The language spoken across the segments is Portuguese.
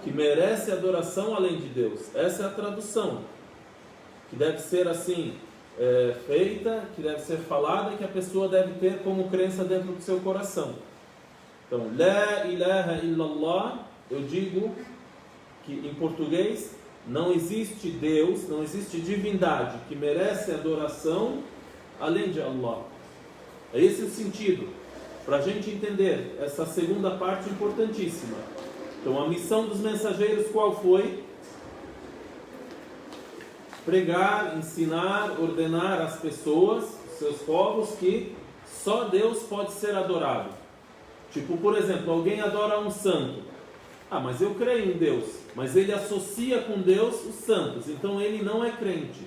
que merece adoração além de Deus. Essa é a tradução, que deve ser assim feita, que deve ser falada, e que a pessoa deve ter como crença dentro do seu coração. Então, La ilaha illallah, eu digo que em português não existe Deus, não existe divindade que merece adoração além de Allah. É esse o sentido, para a gente entender essa segunda parte importantíssima. Então, a missão dos mensageiros qual foi? Pregar, ensinar, ordenar às pessoas, seus povos, que só Deus pode ser adorado. Tipo, por exemplo, alguém adora um santo. Ah, mas eu creio em Deus. Mas ele associa com Deus os santos. Então ele não é crente.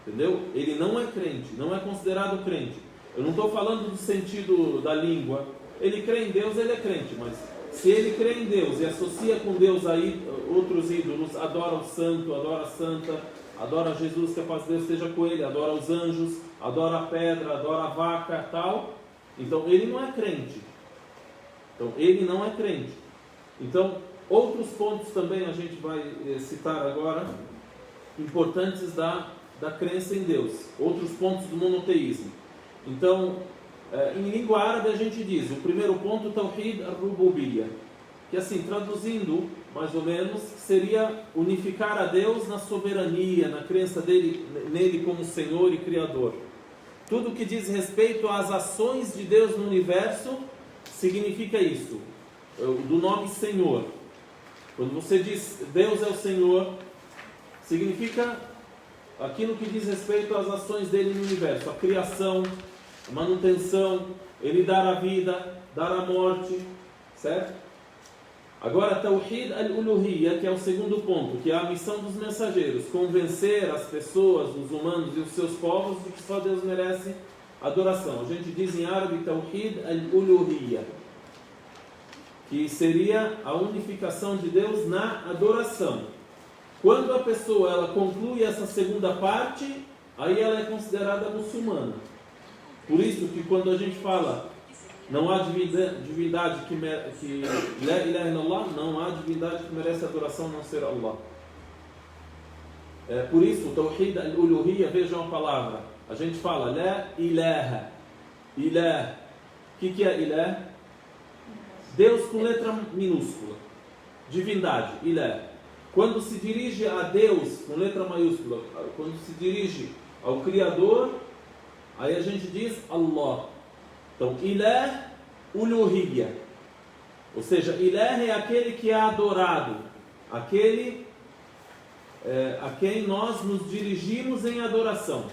Entendeu? Ele não é crente, não é considerado crente. Eu não estou falando do sentido da língua. Ele crê em Deus, ele é crente. Mas se ele crê em Deus e associa com Deus aí outros ídolos, adora o santo, adora a santa, adora Jesus, que a paz de Deus esteja com ele, adora os anjos, adora a pedra, adora a vaca, tal. Então ele não é crente. Então ele não é crente. Então outros pontos também a gente vai citar agora, importantes da crença em Deus. Outros pontos do monoteísmo. Então, em língua árabe a gente diz, o primeiro ponto, Tawhid al-Rububiyyah, que assim, traduzindo mais ou menos, seria unificar a Deus na soberania, na crença nele como Senhor e Criador. Tudo que diz respeito às ações de Deus no universo significa isso, do nome Senhor. Quando você diz Deus é o Senhor, significa aquilo que diz respeito às ações dele no universo, a criação, a manutenção, ele dar a vida, dar a morte, certo? Agora, Tawhid al-Uluhiyyah, que é o segundo ponto, que é a missão dos mensageiros, convencer as pessoas, os humanos e os seus povos de que só Deus merece adoração. A gente diz em árabe Tawhid al-Uluhiyyah, que seria a unificação de Deus na adoração. Quando a pessoa ela conclui essa segunda parte, aí ela é considerada muçulmana. Por isso que quando a gente fala não há divindade que La ilaha illallah, não há divindade que merece adoração a não ser Allah. Por isso, o Tawhid al-Uluhiyyah, vejam a palavra. A gente fala La ilaha, ilah. O que é ilah? Deus com letra minúscula. Divindade, ilah. Quando se dirige a Deus com letra maiúscula, quando se dirige ao Criador, aí a gente diz Allah. Então, Ilah Uluhiyyah. Ou seja, Ilah é aquele que é adorado, aquele a quem nós nos dirigimos em adoração.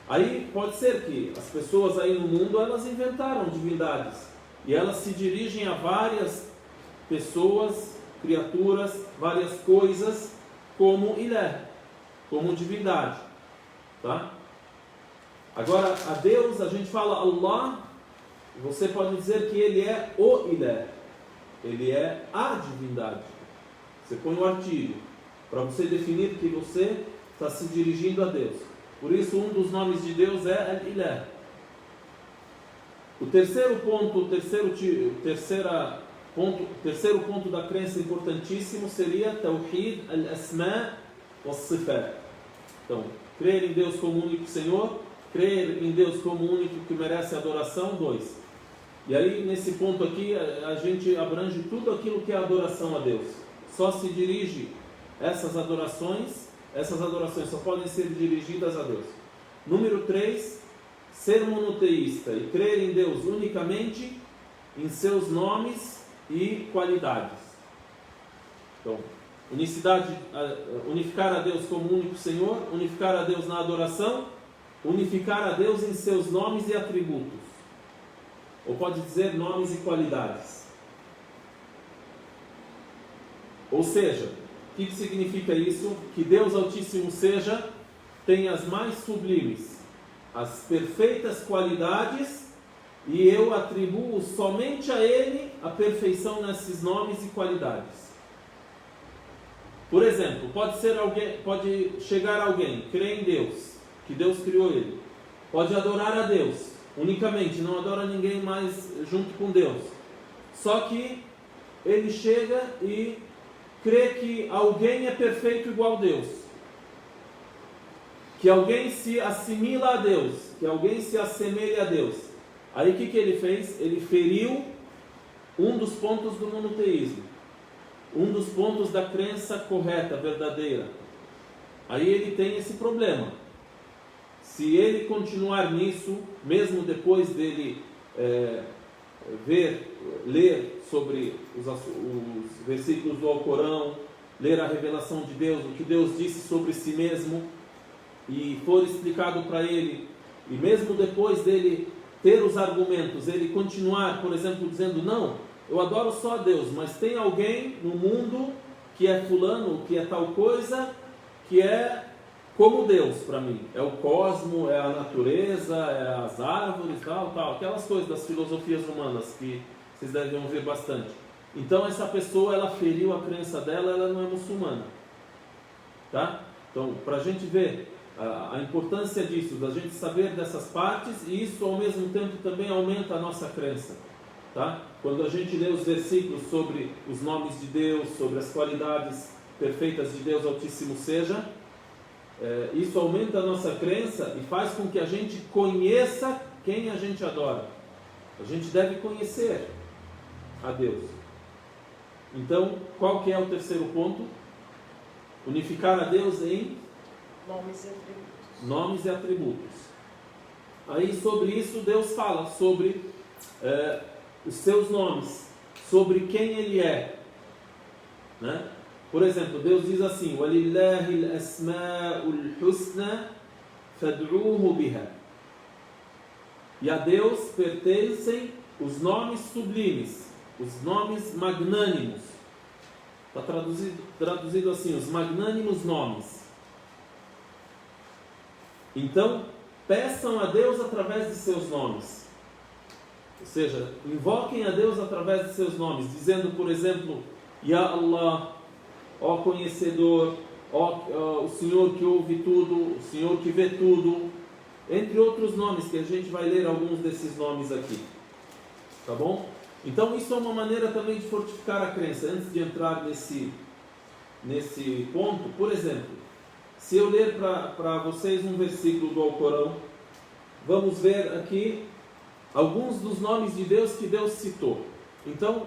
Aí pode ser que as pessoas aí no mundo, elas inventaram divindades. E elas se dirigem a várias pessoas, criaturas, várias coisas, como Ilah, como divindade. Tá? Agora, a Deus, a gente fala Allah, você pode dizer que ele é o Ilah, ele é a divindade. Você põe o artigo, para você definir que você está se dirigindo a Deus. Por isso, um dos nomes de Deus é Al-Ilah. O terceiro ponto da crença importantíssimo seria Tawhid al-Asma wa-Sifat. Então, crer em Deus como único Senhor, crer em Deus como único que merece adoração, 2. E aí, nesse ponto aqui, a gente abrange tudo aquilo que é adoração a Deus. Só se dirige essas adorações só podem ser dirigidas a Deus. Número 3, ser monoteísta e crer em Deus unicamente em seus nomes e qualidades. Então, unificar a Deus como único Senhor, unificar a Deus na adoração, unificar a Deus em seus nomes e atributos. Ou pode dizer nomes e qualidades. Ou seja, o que significa isso? Que Deus Altíssimo tem as mais sublimes, as perfeitas qualidades, e eu atribuo somente a Ele a perfeição nesses nomes e qualidades. Por exemplo, pode chegar alguém, crer em Deus, que Deus criou ele, pode adorar a Deus unicamente, não adora ninguém mais junto com Deus. Só que ele chega e crê que alguém é perfeito igual a Deus, que alguém se assimila a Deus, que alguém se assemelha a Deus. Aí o que ele fez? Ele feriu um dos pontos do monoteísmo, um dos pontos da crença correta, verdadeira. Aí ele tem esse problema. Se ele continuar nisso, mesmo depois dele ler sobre os versículos do Alcorão, ler a revelação de Deus, o que Deus disse sobre si mesmo, e for explicado para ele, e mesmo depois dele ter os argumentos, ele continuar, por exemplo, dizendo, não, eu adoro só a Deus, mas tem alguém no mundo que é fulano, que é tal coisa, que é como Deus para mim, é o cosmo, é a natureza, é as árvores, tal, aquelas coisas das filosofias humanas que vocês devem ouvir bastante. Então essa pessoa, ela feriu a crença dela, ela não é muçulmana, tá? Então, para a gente ver a importância disso, da gente saber dessas partes, e isso ao mesmo tempo também aumenta a nossa crença, tá? Quando a gente lê os versículos sobre os nomes de Deus, sobre as qualidades perfeitas de Deus Altíssimo seja, isso aumenta a nossa crença e faz com que a gente conheça quem a gente adora. A gente deve conhecer a Deus. Então, qual que é o terceiro ponto? Unificar a Deus em nomes e atributos. Aí sobre isso Deus fala sobre os seus nomes, sobre quem Ele é, né? Por exemplo, Deus diz assim: وَلِلَّهِ الْأَسْمَاءُ الْحُسْنَى فَادْعُوهُ بِهَا. E a Deus pertencem os nomes sublimes, os nomes magnânimos. Está traduzido assim, os magnânimos nomes. Então, peçam a Deus através de seus nomes. Ou seja, invoquem a Deus através de seus nomes, dizendo, por exemplo, Ya Allah, ó conhecedor, o Senhor que ouve tudo, o Senhor que vê tudo, entre outros nomes, que a gente vai ler alguns desses nomes aqui, tá bom? Então isso é uma maneira também de fortificar a crença. Antes de entrar nesse ponto, por exemplo, se eu ler para vocês um versículo do Alcorão, vamos ver aqui alguns dos nomes de Deus que Deus citou. Então,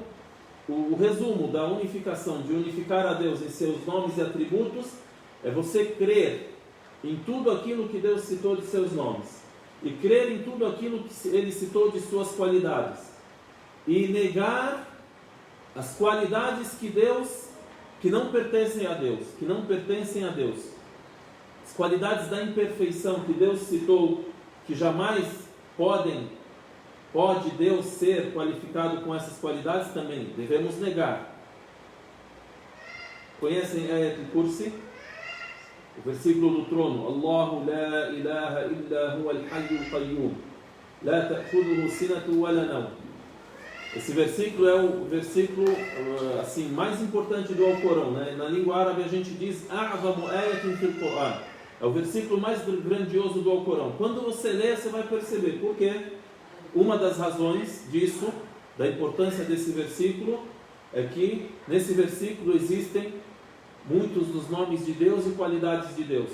o resumo da unificação, de unificar a Deus em seus nomes e atributos, é você crer em tudo aquilo que Deus citou de seus nomes, e crer em tudo aquilo que Ele citou de suas qualidades, e negar as qualidades que não pertencem a Deus, as qualidades da imperfeição que Deus citou, que jamais pode Deus ser qualificado com essas qualidades, também devemos negar. Conhecem Ayat al-Kursi? O versículo do trono: Allahu la ilaha illa huwa al-hayyul qayyum, la ta'khudhuhu sinatun wa la nawm. Esse versículo é o versículo assim, mais importante do Alcorão, né? Na língua árabe a gente diz A'zamu ayatin fil Qur'an. É o versículo mais grandioso do Alcorão. Quando você lê, você vai perceber por quê. Uma das razões disso, da importância desse versículo, é que nesse versículo existem muitos dos nomes de Deus e qualidades de Deus.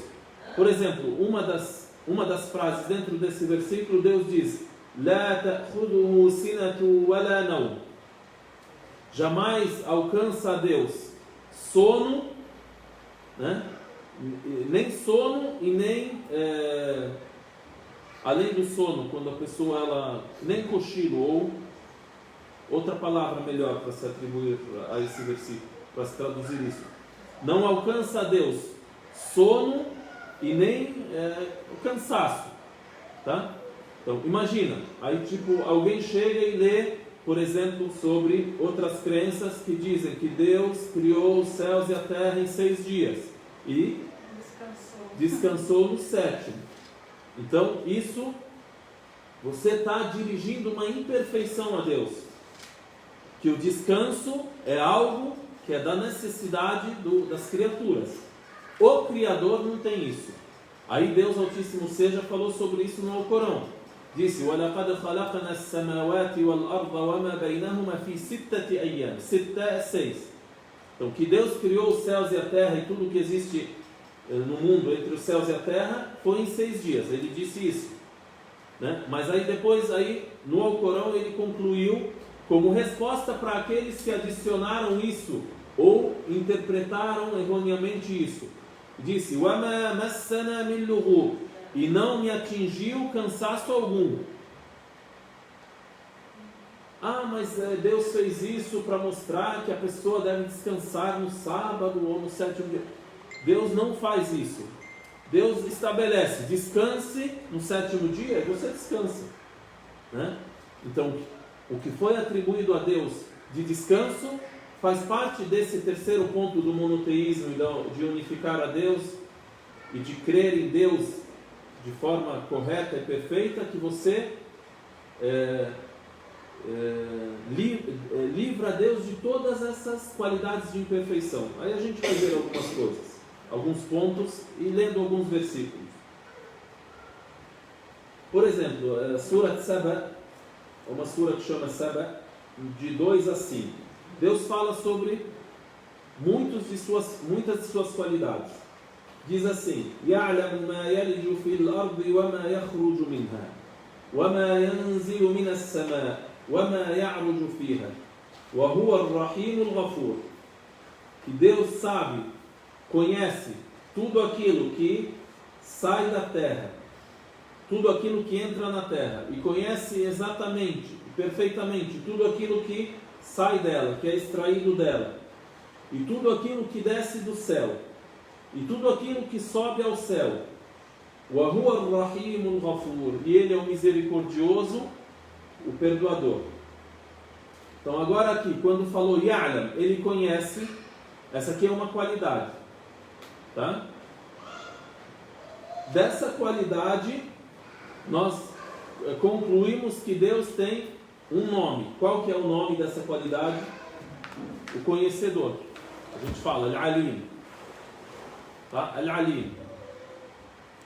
Por exemplo, uma das frases dentro desse versículo, Deus diz: "La ta'khudhuhu sinatu wa la nawm". Jamais alcança a Deus sono, né? Nem sono e nem além do sono, quando a pessoa nem cochilo, ou outra palavra melhor para se atribuir a esse versículo, para se traduzir isso, não alcança a Deus sono e nem o cansaço, tá? Então imagina, aí tipo alguém chega e lê, por exemplo, sobre outras crenças que dizem que Deus criou os céus e a terra em 6 dias e descansou no 7º. Então, isso, você está dirigindo uma imperfeição a Deus. Que o descanso é algo que é da necessidade das criaturas. O Criador não tem isso. Aí Deus Altíssimo seja falou sobre isso no Alcorão, Disse: وَلَقَدْ خَلَقْنَا السَّمَاوَاتِ وَالْأَرْضَ وَمَا بَيْنَهُمَا فِي 6 أيام. 6. Então, que Deus criou os céus e a terra e tudo que existe no mundo entre os céus e a terra foi em 6 dias. Ele disse isso, né? Mas aí depois, no Alcorão, ele concluiu como resposta para aqueles que adicionaram isso ou interpretaram erroneamente isso. Disse: وَمَا مَسَّنَا مِنْ لُغُوبٍ, e não me atingiu cansaço algum. Mas Deus fez isso para mostrar que a pessoa deve descansar no sábado ou no 7º dia. Deus não faz isso. Deus estabelece: descanse no 7º dia, e você descansa, né? Então, o que foi atribuído a Deus de descanso faz parte desse terceiro ponto do monoteísmo, de unificar a Deus e de crer em Deus de forma correta e perfeita, que você livra Deus de todas essas qualidades de imperfeição. Aí a gente vai ver algumas coisas, alguns pontos, e lendo alguns versículos. Por exemplo, a Surat Saba, uma sura que chama Saba, de 2 a 5. Deus fala sobre muitas de suas qualidades. Diz assim: يَعْلَمُ مَا يَلِجُ فِي الْأَرْضِ وَمَا يَخْرُجُ مِنْهَا وَمَا يَنْزِلُ مِنَ السَّمَاءِ وَمَا يَعْرُجُ فِيهَا وَهُوَ الرَّحِيمُ الْغَفُورُ. Que Deus sabe, conhece tudo aquilo que sai da terra, tudo aquilo que entra na terra, e conhece exatamente, perfeitamente, tudo aquilo que sai dela, que é extraído dela, e tudo aquilo que desce do céu, e tudo aquilo que sobe ao céu. وَهُوَ الرَّحِيمُ الْغَفُورُ, e Ele é o misericordioso, o perdoador. Então agora aqui, quando falou Ya'lam, Ele conhece, essa aqui é uma qualidade, tá? Dessa qualidade, nós concluímos que Deus tem um nome. Qual que é o nome dessa qualidade? O conhecedor. A gente fala Al-Alim, tá? Al-Alim.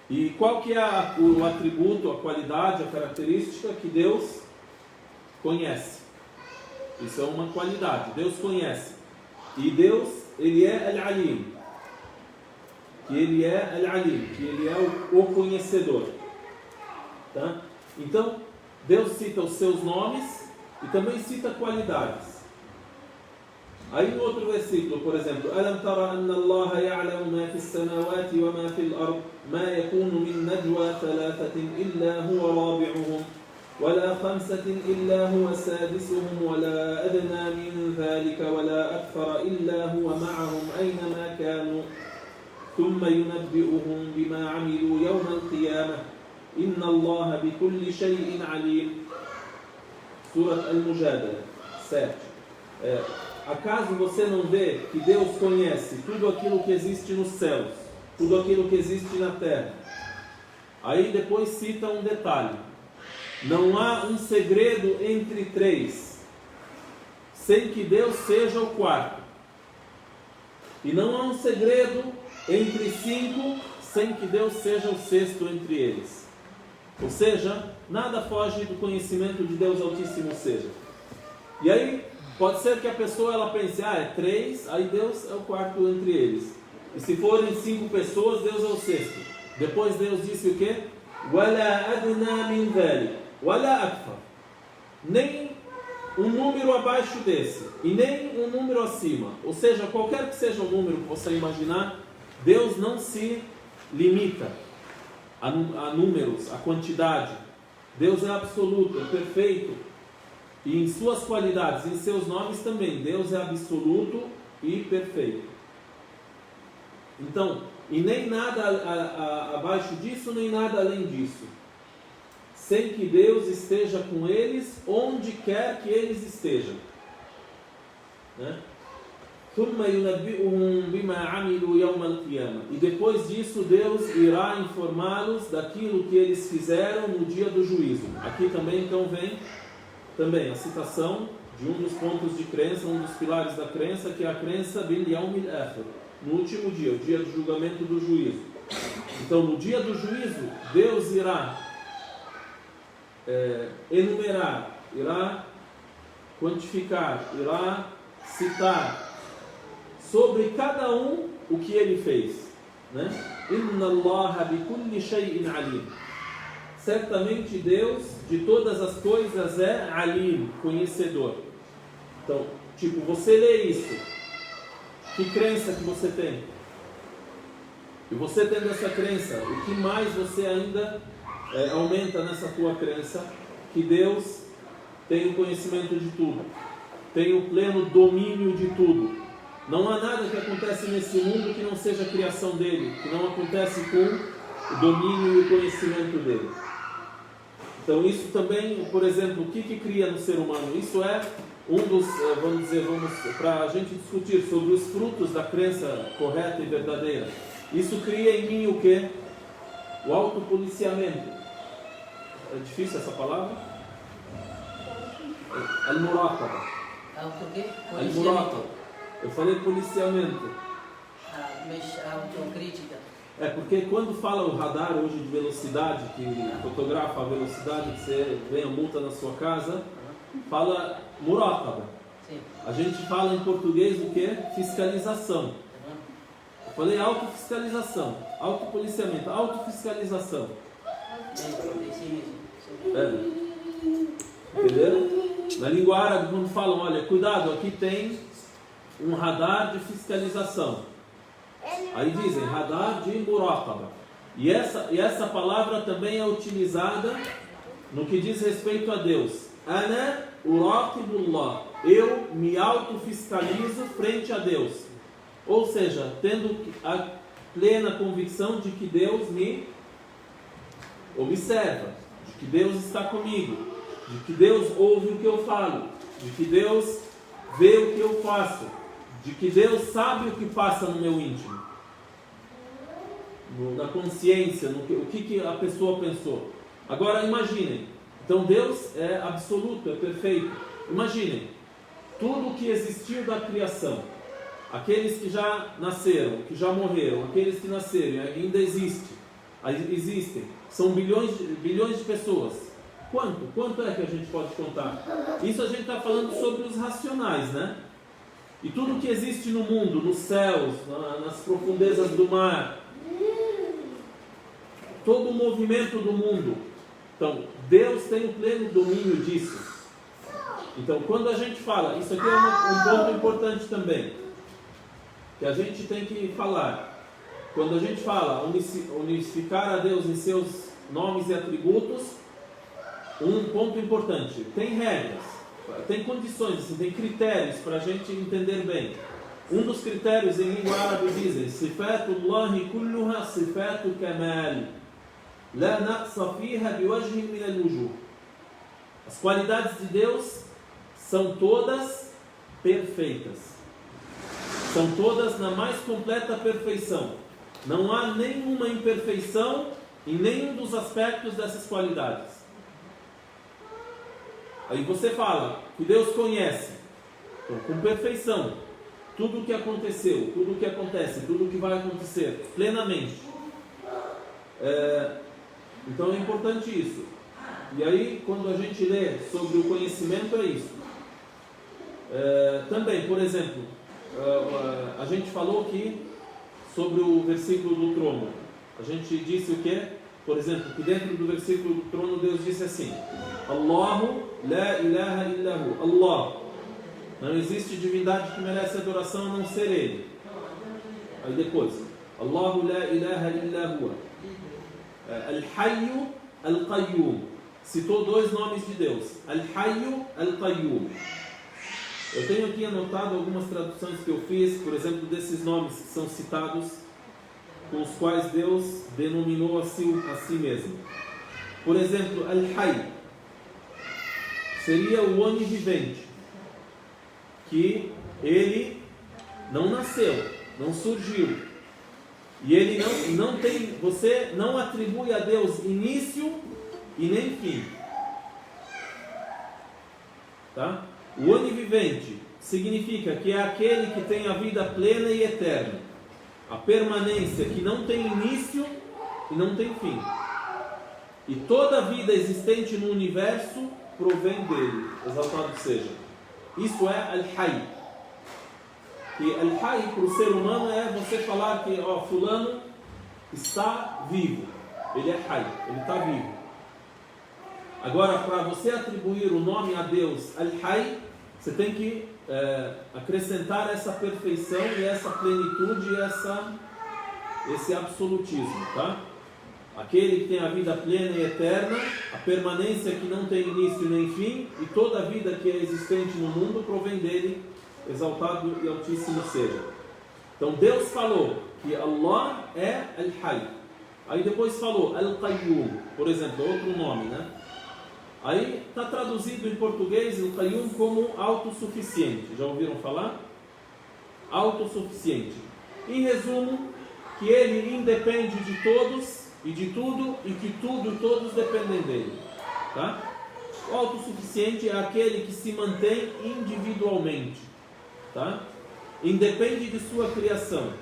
E qual que é o atributo, a qualidade, a característica? Que Deus conhece. Isso é uma qualidade. Deus conhece. E Deus, Ele é Al-Alim. Que Ele é Al-Alim, que Ele é o conhecedor. Tá? Então, Deus cita os seus nomes e também cita qualidades. Aí no outro versículo, por exemplo: أَلَمْ تَرَ أَنَّ اللَّهَ يَعْلَمُ مَا فِي السَّمَاوَاتِ وَمَا فِي الْأَرْضِ مَا يَكُونُ مِنْ نَجْوَى 3 إِلَّا هُوَ رَابِعُهُمْ وَلَا 5 إِلَّا هُوَ سَادِسُهُمْ وَلَا أَدْنَى مِنْ ذَلِكَ وَلَا أَكْثَرَ إِلَّا هُوَ مَعَهُمْ أَيْنَمَا كَانُوا ثُمَّ يُنَبِّئُهُمْ بِمَا عَمِلُوا يَوْمَ الْقِيَامَةِ إِنَّ اللَّهَ بِكُلِّ شَيْءٍ عَلِيمٌ. Surat Al-Mujadala 7. Acaso você não vê que Deus conhece tudo aquilo que existe nos céus, tudo aquilo que existe na terra? Aí depois cita um detalhe: não há um segredo entre 3, sem que Deus seja o 4. E não há um segredo entre 5, sem que Deus seja o 6º entre eles. Ou seja, nada foge do conhecimento de Deus Altíssimo seja. E aí, pode ser que a pessoa ela pense: é 3, aí Deus é o 4º entre eles. E se forem 5 pessoas, Deus é o 6º. Depois Deus disse o quê? وَلَا أَدْنَى مِنْ ذَلِكَ وَلَا أَكْثَرَ. Nem um número abaixo desse, e nem um número acima. Ou seja, qualquer que seja o número que você imaginar, Deus não se limita a números, a quantidade. Deus é absoluto, é perfeito. E em suas qualidades, em seus nomes também, Deus é absoluto e perfeito. Então, e nem nada abaixo disso, nem nada além disso, sem que Deus esteja com eles onde quer que eles estejam, né? ثُمَّ يُنَبِّئُهُمْ بِمَا عَمِلُوا يَوْمَ الْقِيَامَةِ. E depois disso Deus irá informá-los daquilo que eles fizeram no dia do juízo. Aqui também então vem também a citação de um dos pontos de crença, um dos pilares da crença, que é a crença bil yawmil akhir, no último dia, o dia do julgamento, do juízo. Então no dia do juízo Deus irá enumerar, irá quantificar, irá citar sobre cada um o que ele fez, né? Inna Allaha bi kulli shay'in alim. Certamente Deus de todas as coisas é alim, conhecedor. Então, tipo, você lê isso, que crença que você tem? E você tendo essa crença, o que mais você ainda aumenta nessa tua crença? Que Deus tem o conhecimento de tudo, tem o pleno domínio de tudo. Não há nada que acontece nesse mundo que não seja criação dele, que não acontece com o domínio e o conhecimento dele. Então isso também, por exemplo, o que cria no ser humano? Isso é um dos, para a gente discutir sobre os frutos da crença correta e verdadeira. Isso cria em mim o quê? O autopoliciamento. É difícil essa palavra? Al-Muraqaba. Al-Muraqaba. Eu falei policiamento. Mas autocrítica. Porque quando fala o radar hoje de velocidade, que fotografa a velocidade que você vem a multa na sua casa, fala Muraqaba. A gente fala em português o que? Fiscalização. Eu falei autofiscalização, autopoliciamento, autofiscalização. Entenderam? Na língua árabe, quando falam, olha, cuidado, aqui tem um radar de fiscalização. Aí dizem, radar de Muraqaba. E essa palavra também é utilizada no que diz respeito a Deus. Ana uraqibullah. Eu me autofiscalizo frente a Deus. Ou seja, tendo a plena convicção de que Deus me observa, de que Deus está comigo, de que Deus ouve o que eu falo, de que Deus vê o que eu faço, de que Deus sabe o que passa no meu íntimo, na consciência, o que a pessoa pensou. Agora imaginem, então Deus é absoluto, é perfeito. Imaginem, tudo o que existiu da criação, aqueles que já nasceram, que já morreram, aqueles que nasceram, ainda existem, são bilhões de pessoas. Quanto é que a gente pode contar? Isso a gente está falando sobre os racionais, né? E tudo que existe no mundo, nos céus, nas profundezas do mar, todo o movimento do mundo. Então, Deus tem o pleno domínio disso. Então, quando a gente fala, isso aqui é um ponto importante também, que a gente tem que falar. Quando a gente fala unificar a Deus em seus nomes e atributos, um ponto importante, tem regras, tem condições, assim, tem critérios para a gente entender bem. Um dos critérios em língua árabe dizem: Sifatullahi kulluha sifatu kamal, la naqsa fiha biwajhin min al-wujuh. As qualidades de Deus são todas perfeitas. São todas na mais completa perfeição. Não há nenhuma imperfeição em nenhum dos aspectos dessas qualidades. Aí você fala que Deus conhece, então, com perfeição, tudo o que aconteceu, tudo o que acontece, tudo o que vai acontecer, plenamente. Então é importante isso. E aí, quando a gente lê sobre o conhecimento, é isso. Também, por exemplo, a gente falou aqui sobre o versículo do trono. A gente disse o quê? Por exemplo, que dentro do versículo do trono Deus disse assim: Allahu la ilaha illahu. Allah, não existe divindade que merece adoração a não ser Ele. Aí depois, Allahu la ilaha illahu. Al-Hayyu al-Qayyum. Citou dois nomes de Deus: Al-Hayyu al-Qayyum. Eu tenho aqui anotado algumas traduções que eu fiz, por exemplo, desses nomes que são citados, com os quais Deus denominou a si mesmo. Por exemplo, Al-Hayy seria o onivivente, que ele não nasceu, não surgiu, e ele não tem, você não atribui a Deus início e nem fim, tá? O onivivente significa que é aquele que tem a vida plena e eterna, a permanência que não tem início e não tem fim. e toda vida existente no universo provém dele, exaltado seja. Isso é Al-Hayy. E Al-Hayy para o ser humano é você falar que fulano está vivo, ele é Hayy, ele está vivo. Agora, para você atribuir o nome a Deus Al-Hayy, você tem que acrescentar essa perfeição e essa plenitude e esse absolutismo, tá? Aquele que tem a vida plena e eterna, a permanência que não tem início nem fim, e toda a vida que é existente no mundo provém dele, exaltado e altíssimo seja. Então Deus falou que Allah é Al-Hayy. Aí depois falou Al-Qayyum, por exemplo, outro nome, né? Aí está traduzido em português Al-Qayyum como autossuficiente. Já ouviram falar? Autossuficiente. Em resumo, que ele independe de todos e de tudo, e que tudo e todos dependem dele, tá? O autossuficiente é aquele que se mantém individualmente, tá? Independe de sua criação,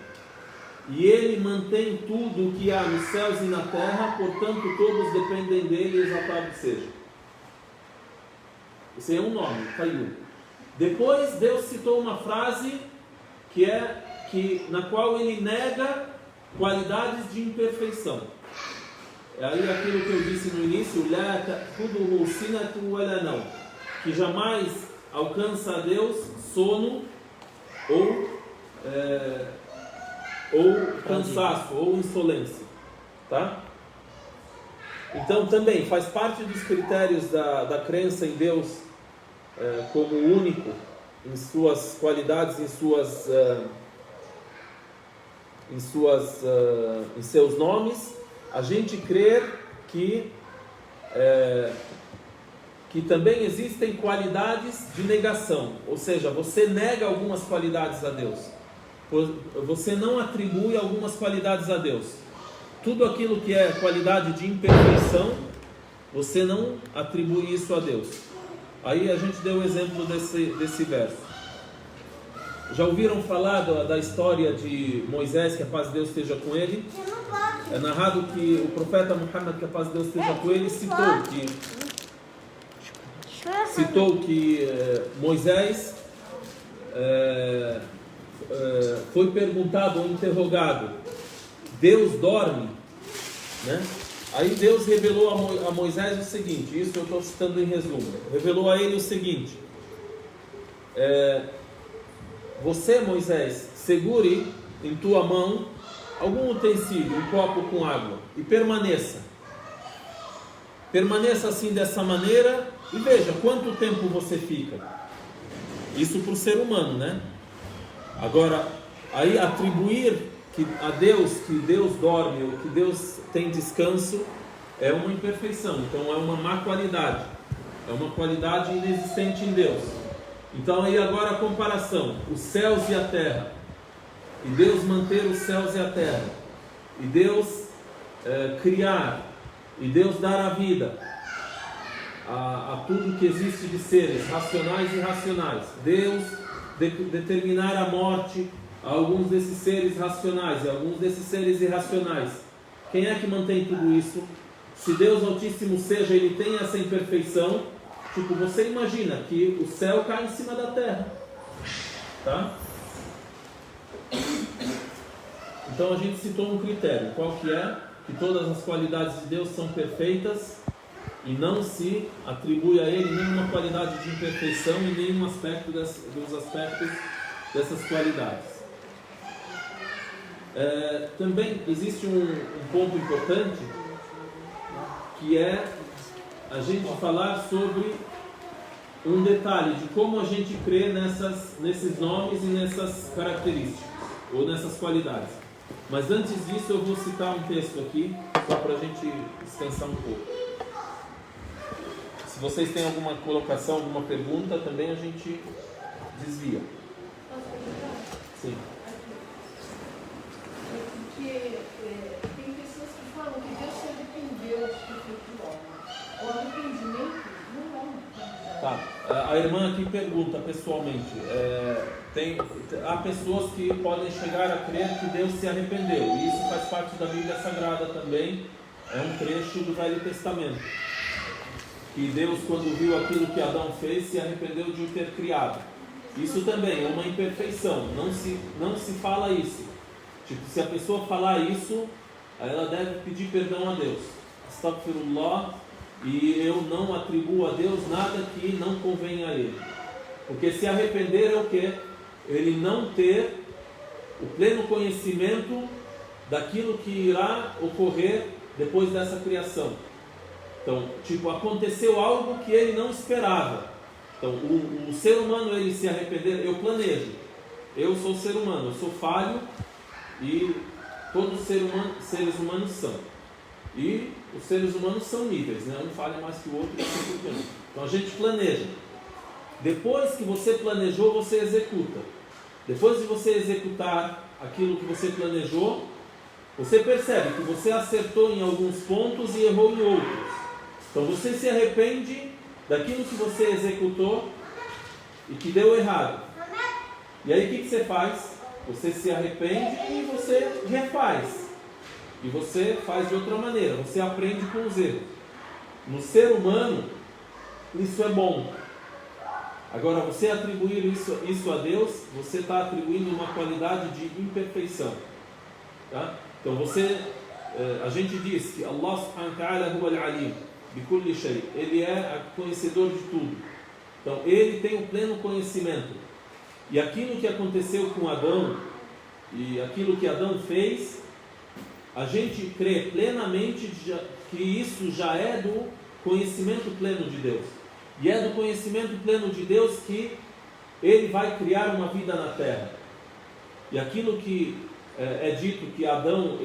e ele mantém tudo o que há nos céus e na terra, portanto todos dependem dele, exaltado seja. Esse é um nome, Qayyum. Depois Deus citou uma frase na qual ele nega qualidades de imperfeição. É aí aquilo que eu disse no início, La ta'khudhuhu sinatun wa la nawm, que jamais alcança a Deus sono ou cansaço, ou insolência, tá? Então também faz parte dos critérios da crença em Deus como único, em suas qualidades, em seus nomes, a gente crer que também existem qualidades de negação, ou seja, você nega algumas qualidades a Deus, você não atribui algumas qualidades a Deus. Tudo aquilo que é qualidade de imperfeição, você não atribui isso a Deus. Aí a gente deu o exemplo desse verso. Já ouviram falar da história de Moisés, que a paz de Deus esteja com ele? É narrado que o profeta Muhammad, que a paz de Deus esteja com ele, citou que Moisés foi perguntado ou interrogado: Deus dorme? Né? Aí Deus revelou a Moisés o seguinte, isso eu estou citando em resumo, revelou a ele o seguinte: você, Moisés, segure em tua mão algum utensílio, um copo com água, e permaneça assim dessa maneira, e veja quanto tempo você fica. Isso para o ser humano, né? Agora, aí atribuir a Deus que Deus dorme ou que Deus tem descanso é uma imperfeição, então é uma má qualidade, é uma qualidade inexistente em Deus. Então aí agora a comparação, os céus e a terra, e Deus manter os céus e a terra, e Deus criar, e Deus dar a vida a tudo que existe de seres racionais e irracionais, Deus determinar a morte a alguns desses seres racionais e alguns desses seres irracionais. Quem é que mantém tudo isso? Se Deus Altíssimo seja, ele tem essa imperfeição. Tipo, você imagina que o céu cai em cima da terra, tá? Então a gente citou um critério, qual que é? Que todas as qualidades de Deus são perfeitas e não se atribui a ele nenhuma qualidade de imperfeição e nenhum aspecto dos aspectos dessas qualidades. Também existe um ponto importante, que é a gente falar sobre um detalhe de como a gente crê nesses nomes e nessas características, ou nessas qualidades. Mas antes disso eu vou citar um texto aqui, só para a gente descansar um pouco. Se vocês têm alguma colocação, alguma pergunta, também a gente desvia. Sim. Porque tem pessoas que falam que Deus se arrependeu de ter feito o homem. O arrependimento não é uma. Tá. A irmã aqui pergunta pessoalmente. Há pessoas que podem chegar a crer que Deus se arrependeu. E isso faz parte da Bíblia Sagrada também, é um trecho do Velho Testamento. Que Deus, quando viu aquilo que Adão fez, se arrependeu de o ter criado. Isso também é uma imperfeição, não se fala isso. Tipo, se a pessoa falar isso, ela deve pedir perdão a Deus. Astaghfirullah, e eu não atribuo a Deus nada que não convenha a Ele. Porque se arrepender é o quê? Ele não ter o pleno conhecimento daquilo que irá ocorrer depois dessa criação. Então, tipo, aconteceu algo que ele não esperava. Então, o ser humano, ele se arrepender, eu planejo. Eu sou ser humano, eu sou falho e todos os seres humanos são. E os seres humanos são níveis, né? Um falha mais que o outro e assim por diante. Então, a gente planeja. Depois que você planejou, você executa. Depois de você executar aquilo que você planejou, você percebe que você acertou em alguns pontos e errou em outros. Então você se arrepende daquilo que você executou e que deu errado. E aí o que você faz? Você se arrepende e você refaz. E você faz de outra maneira. Você aprende com os erros. No ser humano, isso é bom. Agora, você atribuir isso a Deus, você está atribuindo uma qualidade de imperfeição. Tá? Então a gente diz que Allah subhanahu wa ta'ala huwa al-alim bikulli shay. Ele é conhecedor de tudo. Então ele tem o pleno conhecimento. E aquilo que aconteceu com Adão e aquilo que Adão fez, a gente crê plenamente que isso já é do conhecimento pleno de Deus. E é do conhecimento pleno de Deus que ele vai criar uma vida na terra. E aquilo que é dito que Adão,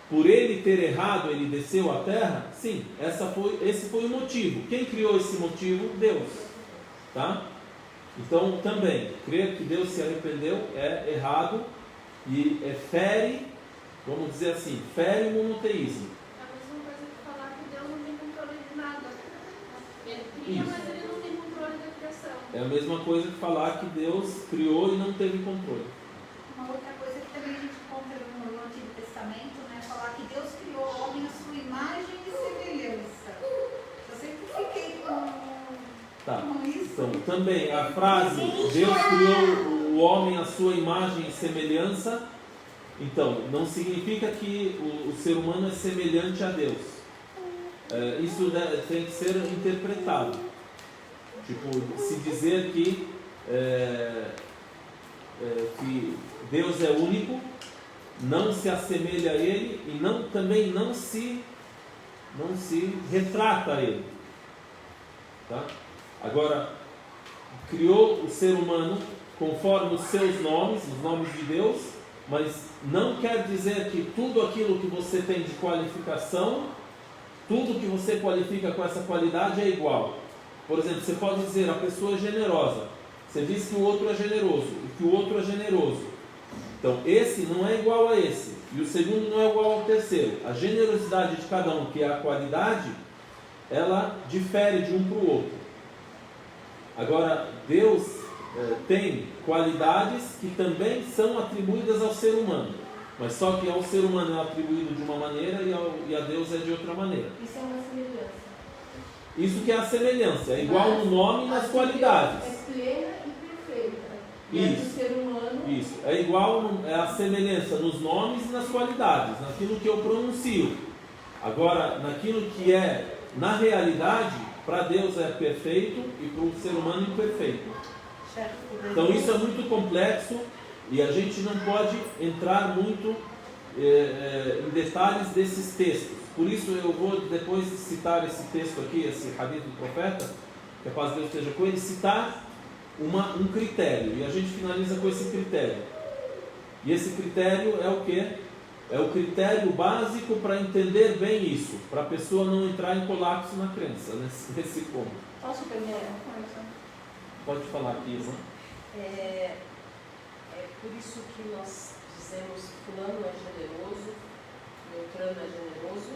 por ele ter errado, ele desceu à terra, sim, esse foi o motivo. Quem criou esse motivo? Deus. Tá? Então, também, crer que Deus se arrependeu é errado e fere, vamos dizer assim, fere o monoteísmo. É a mesma coisa que falar que Deus não tem controle de nada. Ele cria, Isso. mas ele não tem controle da criação. É a mesma coisa que falar que Deus criou e não teve controle. Uma outra coisa que também a gente encontra no Antigo Testamento, né? Falar que Deus criou o homem à sua imagem e semelhança. Eu sempre fiquei com isso. Então, também a frase Deus criou o homem à sua imagem e semelhança, então, não significa que o ser humano é semelhante a Deus. Isso tem que ser interpretado. Tipo, se dizer que Deus é único, não se assemelha a Ele e também não se retrata a Ele. Tá? Agora, criou o ser humano conforme os seus nomes, os nomes de Deus, mas não quer dizer que tudo aquilo que você tem de qualificação, tudo que você qualifica com essa qualidade é igual. Por exemplo, você pode dizer a pessoa é generosa. Você diz que o outro é generoso e que o outro é generoso. Então, esse não é igual a esse. E o segundo não é igual ao terceiro. A generosidade de cada um, que é a qualidade, ela difere de um para o outro. Agora, Deus tem qualidades que também são atribuídas ao ser humano. Mas só que ao ser humano é atribuído de uma maneira e a Deus é de outra maneira. Isso é uma semelhança. Isso que é a semelhança. É igual no nome e nas qualidades. É plena e perfeita. E é do ser humano. Isso. É igual a semelhança nos nomes e nas qualidades, naquilo que eu pronuncio. Agora, naquilo que é na realidade, para Deus é perfeito e para o ser humano imperfeito. Então isso é muito complexo e a gente não pode entrar muito em detalhes desses textos. Por isso eu vou depois citar esse texto aqui, esse hadith do profeta, que a paz de Deus esteja com ele, citar um critério. E a gente finaliza com esse critério. E esse critério é o quê? É o critério básico para entender bem isso, para a pessoa não entrar em colapso na crença, nesse ponto. Posso pegar? Pode falar aqui, irmã. É por isso que nós dizemos que fulano é generoso, Beltrano é generoso,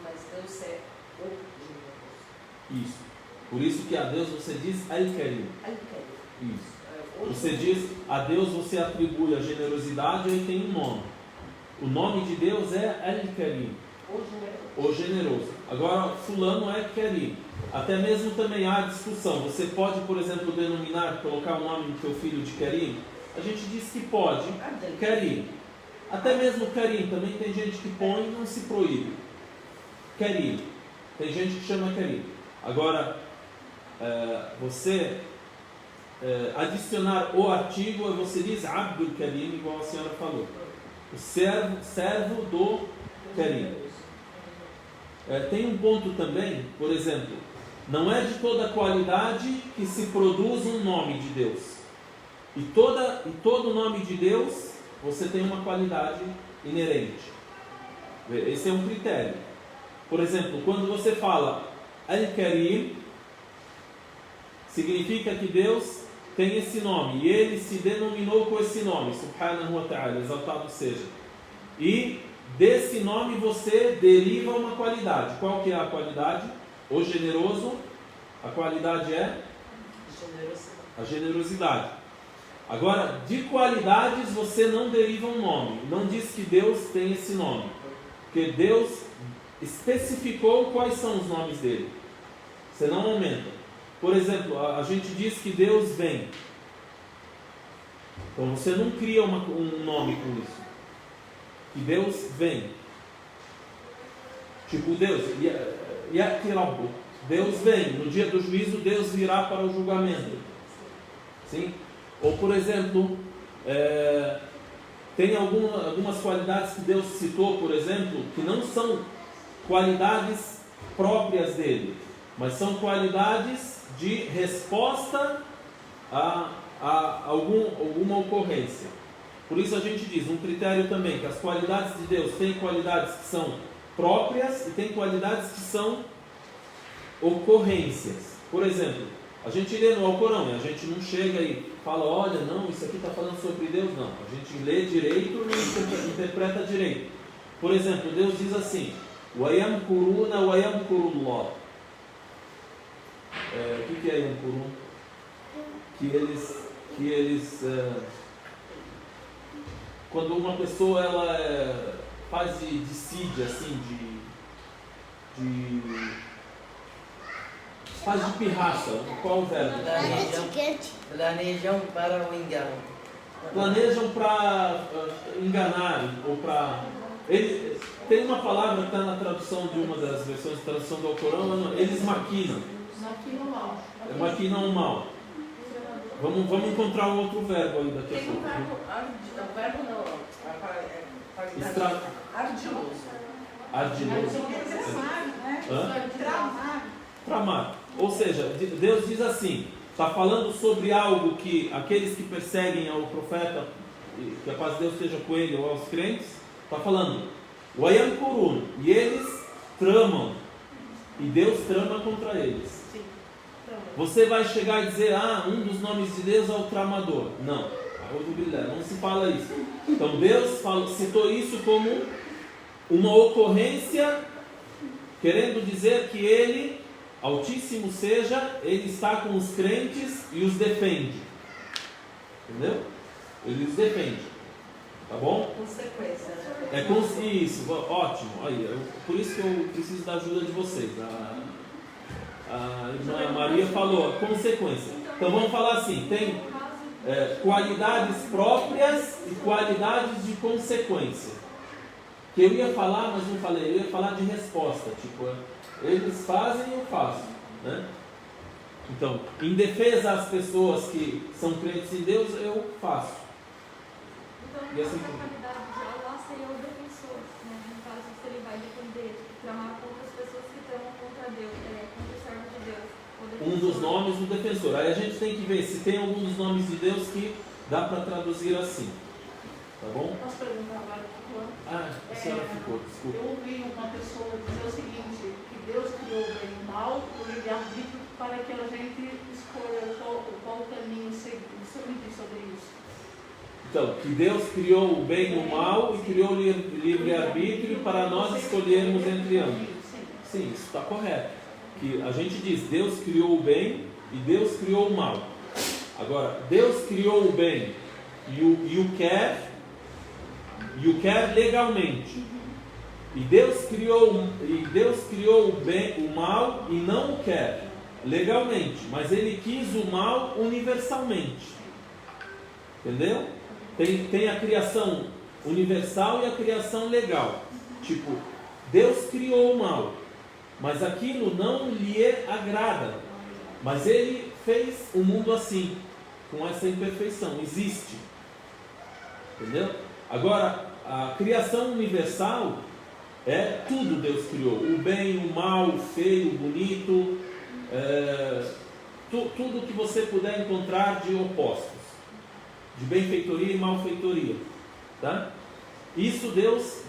mas Deus é o generoso. Isso. Por isso que a Deus você diz Al-Karim. Al-Karim. Isso. Você diz a Deus você atribui a generosidade e tem um nome. O nome de Deus é Al-Karim. O generoso. O generoso. Agora, fulano é Kerim. Até mesmo também há discussão. Você pode, por exemplo, denominar, colocar o nome do teu filho de Kerim? A gente diz que pode. Kerim. Até mesmo Kerim. Também tem gente que põe e não se proíbe. Kerim. Tem gente que chama Kerim. Agora, você adicionar o artigo, você diz Abdul Kerim, igual a senhora falou. O servo do Kerim. Tem um ponto também, por exemplo, não é de toda qualidade que se produz um nome de Deus. E todo nome de Deus, você tem uma qualidade inerente. Esse é um critério. Por exemplo, quando você fala Al-Karim, significa que Deus tem esse nome, e Ele se denominou com esse nome, Subhanahu wa ta'ala, exaltado seja. E desse nome você deriva uma qualidade. Qual que é a qualidade? O generoso. A qualidade é? A generosidade. Agora, de qualidades você não deriva um nome. Não diz que Deus tem esse nome. Porque Deus especificou quais são os nomes dele. Você não aumenta. Por exemplo, a gente diz que Deus vem. Então você não cria um nome com isso. Que Deus vem. Tipo Deus, Deus vem. No dia do juízo, Deus virá para o julgamento. Sim? Ou por exemplo, tem algumas qualidades que Deus citou, por exemplo, que não são qualidades próprias dele, mas são qualidades de resposta a alguma ocorrência. Por isso a gente diz, um critério também, que as qualidades de Deus têm qualidades que são próprias e tem qualidades que são ocorrências. Por exemplo, a gente lê no Alcorão, a gente não chega e fala, olha, não, isso aqui está falando sobre Deus, não. A gente lê direito e interpreta direito. Por exemplo, Deus diz assim, وَيَمْكُرُونَ وَيَمْكُرُ اللَّهُ. O que é Yamkurun? Que eles quando uma pessoa ela faz de dissídia, assim, faz de pirraça. Qual o verbo? Planejam para o engano. Planejam para enganar ou para... Tem uma palavra que está na tradução de uma das versões de tradução do Alcorão, eles maquinam. Maquinam o mal. Vamos encontrar um outro verbo aí daqui a pouco. Tem um verbo não. Ardiloso. Tramar. Ou seja, Deus diz assim, está falando sobre algo que aqueles que perseguem ao profeta, que a paz de Deus esteja com ele, ou aos crentes, está falando, Wayamkurun, e eles tramam, e Deus trama contra eles. Você vai chegar e dizer, um dos nomes de Deus é o tramador. Não, não se fala isso. Então Deus citou isso como uma ocorrência, querendo dizer que Ele, Altíssimo seja, Ele está com os crentes e os defende. Entendeu? Ele os defende. Tá bom? Consequência. Isso, ótimo. Aí, por isso que eu preciso da ajuda de vocês. A irmã Maria falou, consequência. Então vamos falar assim, tem qualidades próprias e qualidades de consequência. Que eu ia falar, mas não falei, eu ia falar de resposta, tipo, eles fazem e eu faço, né? Então, em defesa às pessoas que são crentes em Deus, eu faço. Então, E assim, a qualidade de Allah seria o defensor, né? No caso, se ele vai defender, tramar contra as pessoas que tramam contra Deus, contra o servo de Deus. Um dos nomes do defensor. Aí a gente tem que ver se tem algum dos nomes de Deus que dá para traduzir assim. Tá bom? Posso perguntar agora para o Juan? A senhora ficou, desculpa. Eu ouvi uma pessoa dizer o seguinte, que Deus criou o bem e o mal, o livre-arbítrio, para que a gente escolha qual caminho seguir. Você me diz sobre isso? Então, que Deus criou o bem e o mal e criou o livre-arbítrio para nós escolhermos entre ambos. Sim, isso está correto. Que a gente diz, Deus criou o bem e Deus criou o mal. Agora, Deus criou o bem e o quer legalmente. E Deus criou o bem, o mal e não o quer legalmente, mas Ele quis o mal universalmente. Entendeu? Tem a criação universal e a criação legal. Tipo, Deus criou o mal, mas aquilo não lhe agrada. Mas Ele fez o mundo assim, com essa imperfeição. Existe. Entendeu? Agora, a criação universal é tudo Deus criou. O bem, o mal, o feio, o bonito, tudo que você puder encontrar de opostos. De benfeitoria e malfeitoria. Tá? Isso Deus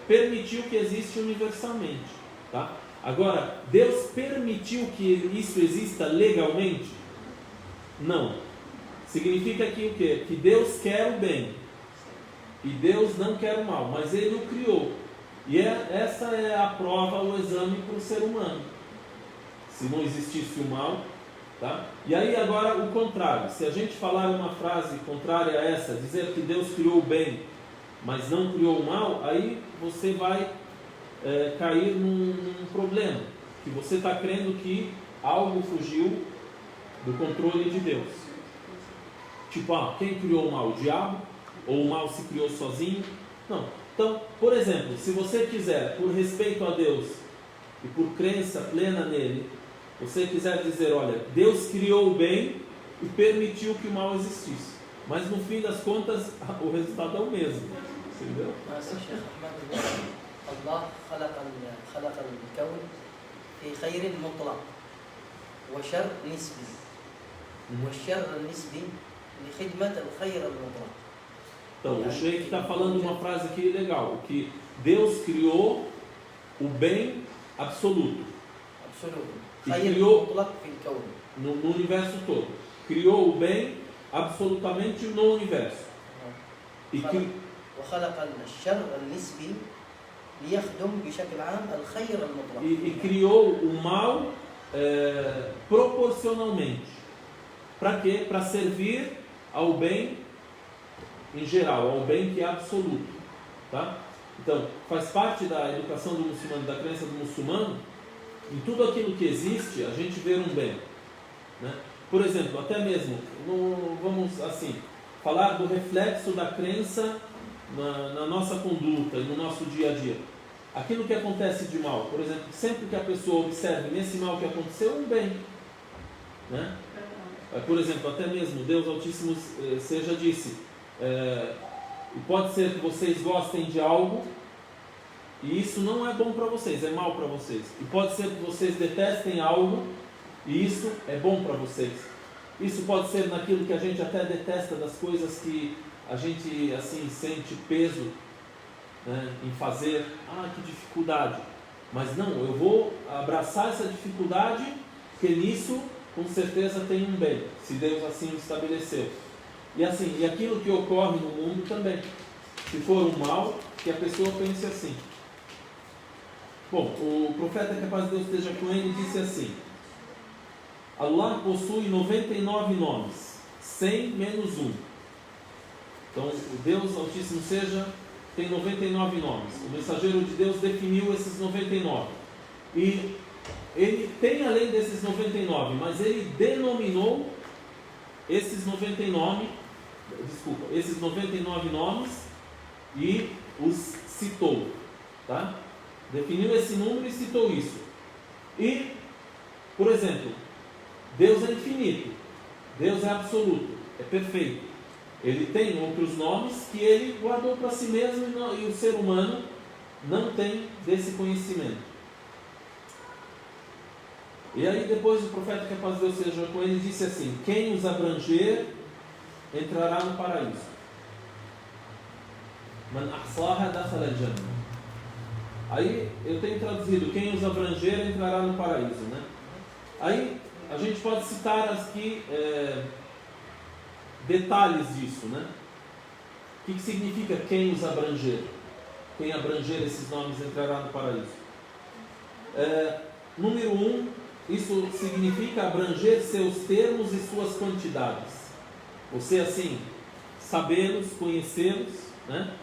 permitiu que exista universalmente. Tá? Agora, Deus permitiu que isso exista legalmente? Não. Significa que o quê? Que Deus quer o bem. E Deus não quer o mal, mas Ele o criou. E essa é a prova, o exame para o ser humano. Se não existisse o mal, tá? E aí agora o contrário. Se a gente falar uma frase contrária a essa, dizer que Deus criou o bem, mas não criou o mal, aí você vai cair num problema. Que você está crendo que algo fugiu do controle de Deus. Tipo, quem criou o mal? O diabo? Ou o mal se criou sozinho? Não. Então, por exemplo, se você quiser, por respeito a Deus e por crença plena nele, você quiser dizer, olha, Deus criou o bem e permitiu que o mal existisse. Mas no fim das contas, o resultado é o mesmo. Entendeu? الله خلق الكون في خير مطلق وشر نسبي والشر النسبي لخدمة الخير المطلق. Então, o Sheikh está falando uma frase aqui legal, que Deus criou o bem absoluto. E criou no universo todo. Criou o bem absolutamente no universo. E criou o mal proporcionalmente. Para quê? Para servir ao bem em geral, ao bem que é absoluto. Tá? Então, faz parte da educação do muçulmano, da crença do muçulmano, em tudo aquilo que existe, a gente vê um bem. Né? Por exemplo, até mesmo, vamos assim, falar do reflexo da crença na nossa conduta e no nosso dia a dia. Aquilo que acontece de mal, por exemplo, sempre que a pessoa observe nesse mal que aconteceu, um bem. Né? Por exemplo, até mesmo Deus Altíssimo seja disse, e pode ser que vocês gostem de algo e isso não é bom para vocês, é mal para vocês. E pode ser que vocês detestem algo e isso é bom para vocês. Isso pode ser naquilo que a gente até detesta, das coisas que a gente assim sente peso, né, em fazer. Que dificuldade. Mas não, eu vou abraçar essa dificuldade, porque nisso com certeza tem um bem, se Deus assim o estabeleceu. E assim, e aquilo que ocorre no mundo também. Se for um mal, que a pessoa pense assim. Bom, o profeta, que a paz de Deus esteja com ele, disse assim: Allah possui 99 nomes, 100 menos 1. Então, o Deus Altíssimo tem 99 nomes. O mensageiro de Deus definiu esses 99. E ele tem além desses 99, mas ele denominou esses 99 nomes e os citou. Tá? Definiu esse número e citou isso. E, por exemplo, Deus é infinito, Deus é absoluto, é perfeito. Ele tem outros nomes que ele guardou para si mesmo e o ser humano não tem desse conhecimento. E aí depois o profeta, que a paz de Deus seja com ele, disse assim: quem os abranger entrará no paraíso. Man ahsaha dakhala al-jannah. Aí eu tenho traduzido: quem os abranger entrará no paraíso, né? Aí a gente pode citar aqui detalhes disso, né? O que significa quem os abranger? Quem abranger esses nomes entrará no paraíso. Número 1, isso significa abranger seus termos e suas quantidades. Você assim, sabê-los, conhecê-los, né?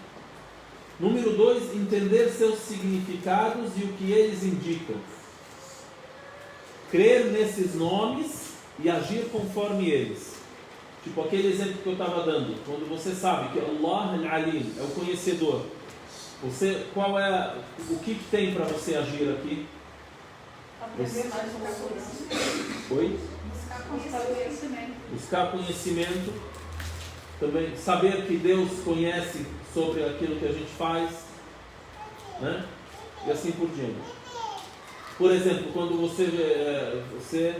Número 2, entender seus significados e o que eles indicam. Crer nesses nomes e agir conforme eles. Tipo aquele exemplo que eu estava dando, quando você sabe que Allah al-Alim é o conhecedor, qual é o que tem para você agir aqui? Aprender mais sobre coisas. Oi? Buscar conhecimento. Buscar conhecimento, também saber que Deus conhece sobre aquilo que a gente faz, né? E assim por diante. Por exemplo, quando você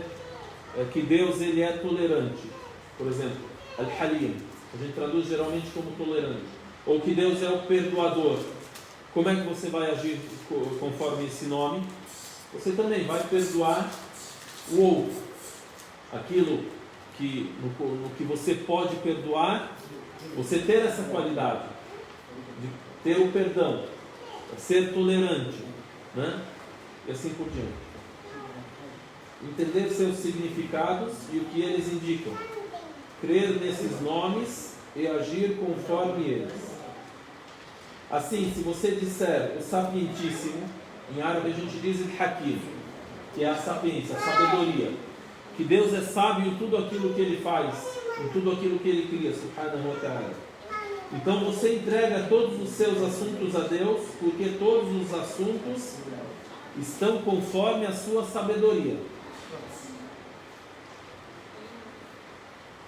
que Deus ele é tolerante, por exemplo, Al-Halim, a gente traduz geralmente como tolerante, ou que Deus é o perdoador. Como é que você vai agir conforme esse nome? Você também vai perdoar o outro. Aquilo que no que você pode perdoar, você ter essa qualidade de ter o perdão, ser tolerante, né? E assim por diante. Entender seus significados e o que eles indicam. Crer nesses nomes e agir conforme eles. Assim, se você disser o sapientíssimo, em árabe a gente diz al-Hakim, que é a sapiência, a sabedoria, que Deus é sábio em tudo aquilo que Ele faz, em tudo aquilo que Ele cria, subhanahu wa ta'ala. Então você entrega todos os seus assuntos a Deus, porque todos os assuntos estão conforme a sua sabedoria.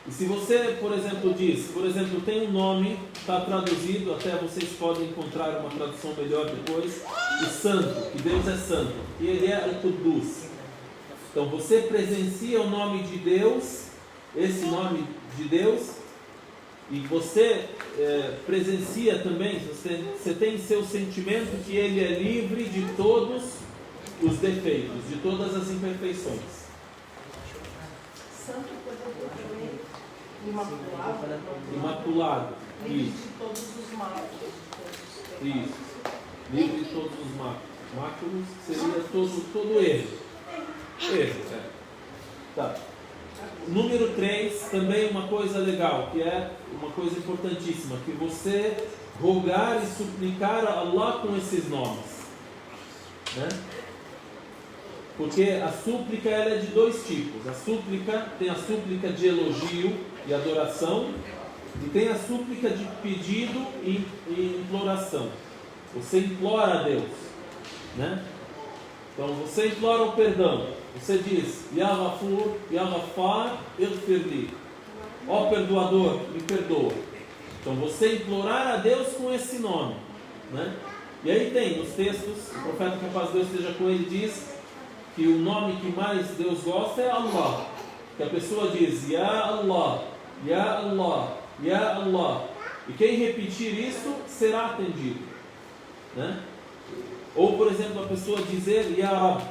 E se você, por exemplo, tem um nome, está traduzido, até vocês podem encontrar uma tradução melhor depois, o santo, que Deus é santo, e Ele é Al-Quddus. Então você presencia o nome de Deus, esse nome de Deus, e você presencia também, você tem seu sentimento que Ele é livre de todos os defeitos, de todas as imperfeições. Santo, por exemplo, também imaculado. Imaculado. Livre Isso. de todos os males. Isso. Livre de todos os máculos seria todo erro. Erro, Tá. Número 3, também uma coisa legal, que é uma coisa importantíssima, que você rogar e suplicar a Allah com esses nomes, né? Porque a súplica ela é de dois tipos. A súplica tem a súplica de elogio e adoração, e tem a súplica de pedido e imploração. Você implora a Deus, né? Então você implora o perdão. Você diz: Ya Ghafur, Ya Ghaffar, Ighfirli. Ó perdoador, me perdoa. Então você implorar a Deus com esse nome, né? E aí tem nos textos, o profeta, que a paz de Deus esteja com ele, diz que o nome que mais Deus gosta é Allah. Que a pessoa diz: Ya Allah, Ya Allah, Ya Allah. E quem repetir isso será atendido, né? Ou, por exemplo, a pessoa dizer: Ya Rab,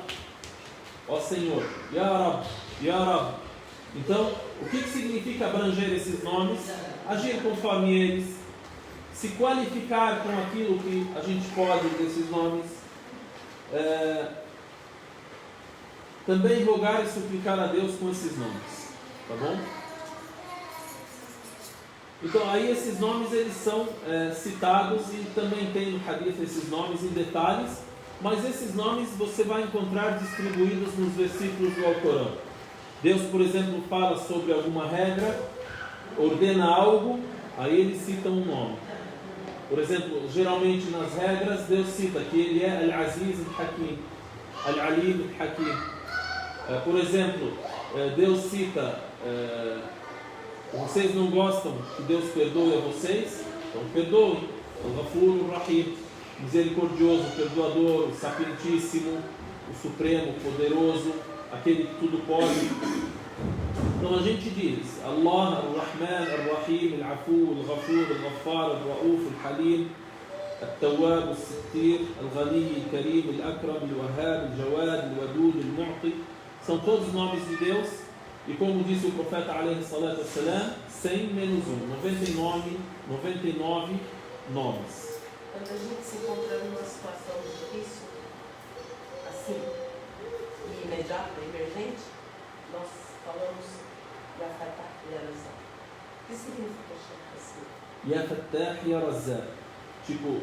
ó Senhor, Ya Rab, Ya Rab. Então, o que significa abranger esses nomes? Agir conforme eles, se qualificar com aquilo que a gente pode desses nomes, também rogar e suplicar a Deus com esses nomes, tá bom? Então aí esses nomes eles são citados, e também tem no hadith esses nomes em detalhes, mas esses nomes você vai encontrar distribuídos nos versículos do Alcorão. Deus, por exemplo, fala sobre alguma regra, ordena algo, aí ele cita um nome. Por exemplo, geralmente nas regras Deus cita que Ele é Al-Aziz Al-Hakim, Al-Alim Al-Hakim. Por exemplo, Deus cita: vocês não gostam que Deus perdoe a vocês? Então perdoem. Al-Ghafur Al-Rahim, misericordioso, perdoador, o sapientíssimo, o supremo, o poderoso, aquele que tudo pode. Então a gente diz Allah, Ar-Rahman, Ar-Rahim, Al-Afu, Al-Ghafur, Al-Ghaffar, Al-Ra'uf, Al-Halim, Al-Tawwab, Al-Sittir, Al-Ghani, Al-Karim, Al-Akram, Al-Wahhab, Al-Jawad, Al-Wadud, Al-Mu'ti. São todos nomes de Deus. E como disse o profeta alayhi salatu wassalam, 100 menos 1, 99 nomes. Quando a gente se encontra numa situação difícil, assim, e imediata, emergente, nós falamos Ya Fattah, Ya Razzaq. O que significa assim? Ya Fattah, Ya Razzaq. Tipo,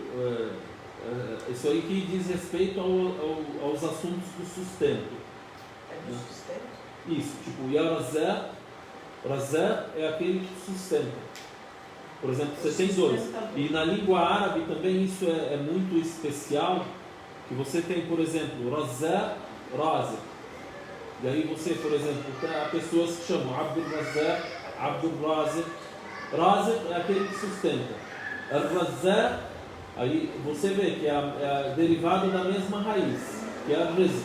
isso aí que diz respeito aos assuntos do sustento. É do sustento? Isso, tipo, Yarazé, Razé é aquele que sustenta. Por exemplo, você tem dois. E na língua árabe também isso é muito especial, que você tem, por exemplo, Razé, Razé. E aí você, por exemplo, há pessoas que chamam Abdul Razé, Abdul Razé. Razé é aquele que sustenta. Razé, aí você vê que é derivado da mesma raiz, que é Rizq.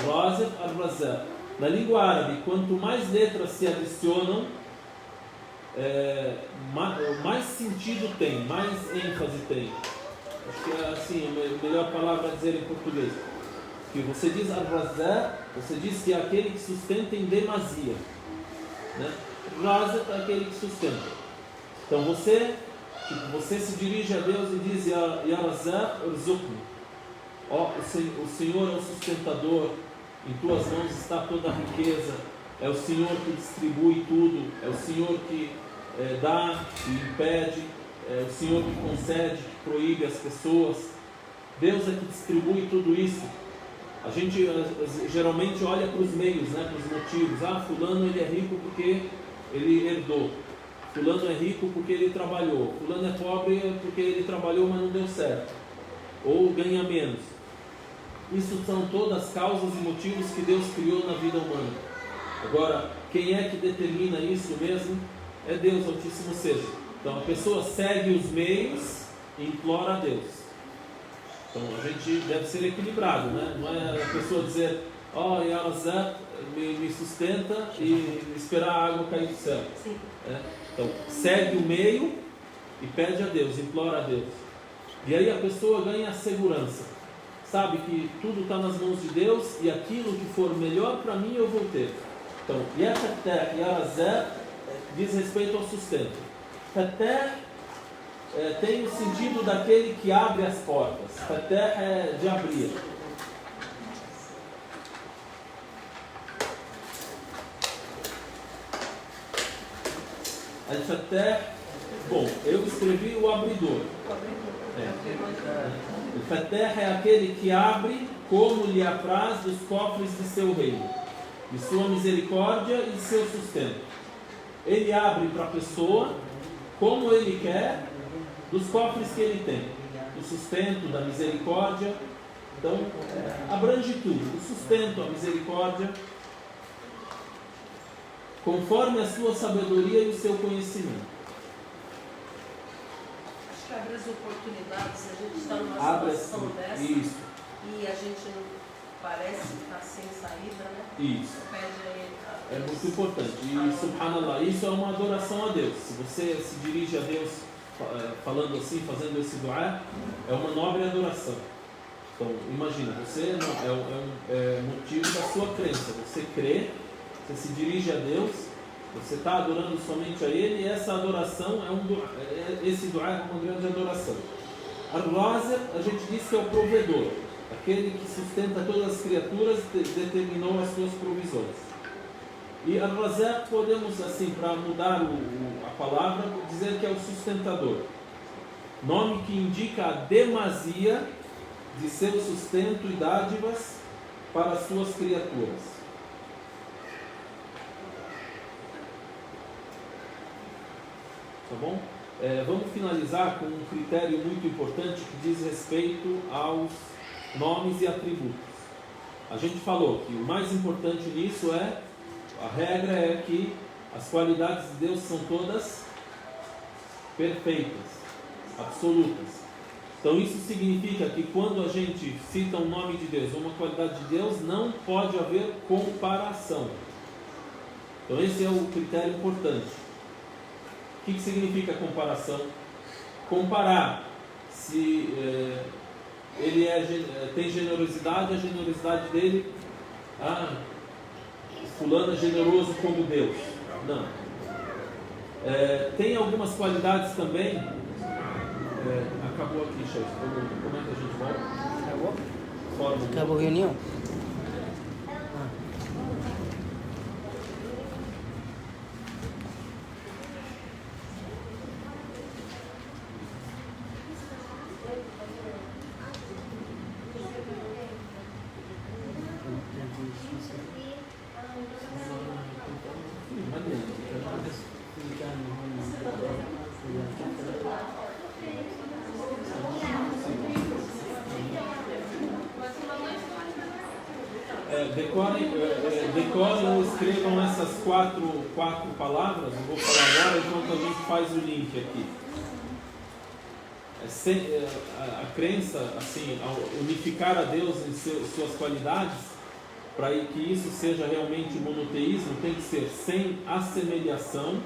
Razé, Razé. Na língua árabe, quanto mais letras se adicionam, mais sentido tem, mais ênfase tem. Acho que é assim, a melhor palavra a dizer em português. Que você diz Ar-Razé, você diz que é aquele que sustenta em demasia. Né? Razé é aquele que sustenta. Então você se dirige a Deus e diz Ya Razé Urzuqni. O Senhor é o sustentador, em tuas mãos está toda a riqueza. É o Senhor que distribui tudo, é o Senhor que dá e impede, é o Senhor que concede, que proíbe as pessoas. Deus é que distribui tudo isso. A gente geralmente olha para os meios, né, para os motivos. Fulano ele é rico porque ele herdou. Fulano é rico porque ele trabalhou. Fulano é pobre porque ele trabalhou, mas não deu certo. Ou ganha menos. Isso são todas causas e motivos que Deus criou na vida humana. Agora, quem é que determina isso mesmo? É Deus Altíssimo seja. Então a pessoa segue os meios e implora a Deus. Então a gente deve ser equilibrado, né? Não é a pessoa dizer, Yarazé me sustenta e esperar a água cair do céu. Então segue o meio e pede a Deus, implora a Deus. E aí a pessoa ganha a segurança. Sabe que tudo está nas mãos de Deus e aquilo que for melhor para mim eu vou ter. Então, Yarazé diz respeito ao sustento. Fateh tem o sentido daquele que abre as portas. Fateh é de abrir. Al-Fateh, bom, eu escrevi o abridor. O Fateh é aquele que abre como lhe apraz dos cofres de seu reino, de sua misericórdia e de seu sustento. Ele abre para a pessoa como ele quer, dos cofres que ele tem, do sustento, da misericórdia. Então, abrange tudo, o sustento, a misericórdia, conforme a sua sabedoria e o seu conhecimento. Acho que abre as oportunidades, a gente está numa situação dessa isso. E a gente não parece estar sem saída, né? Isso. Pede a Ele. É muito importante. E, subhanallah, isso é uma adoração a Deus. Se você se dirige a Deus falando assim, fazendo esse dua, é uma nobre adoração. Então, imagina, você é motivo da sua crença. Você crê, você se dirige a Deus, você está adorando somente a Ele, e essa adoração esse dua é uma grande adoração. Ar-Razé, a gente diz que é o provedor, aquele que sustenta todas as criaturas, determinou as suas provisões. E Ar-Razé podemos, assim, para mudar a palavra, dizer que é o sustentador. Nome que indica a demasia de seu sustento e dádivas para as suas criaturas. Tá bom? Vamos finalizar com um critério muito importante que diz respeito aos nomes e atributos. A gente falou que o mais importante nisso a regra é que as qualidades de Deus são todas perfeitas, absolutas. Então isso significa que quando a gente cita um nome de Deus ou uma qualidade de Deus, não pode haver comparação. Então esse é o critério importante. O que significa comparação? Comparar se ele tem generosidade, a generosidade dele, fulano é generoso como Deus. Não. Tem algumas qualidades também. Acabou aqui, chefe. Como é que a gente volta? Acabou a reunião? Decorem ou escrevam essas quatro palavras. Eu vou falar agora enquanto a gente faz o link aqui. A crença, assim, ao unificar a Deus em suas qualidades, para que isso seja realmente monoteísmo, tem que ser sem assemelhação,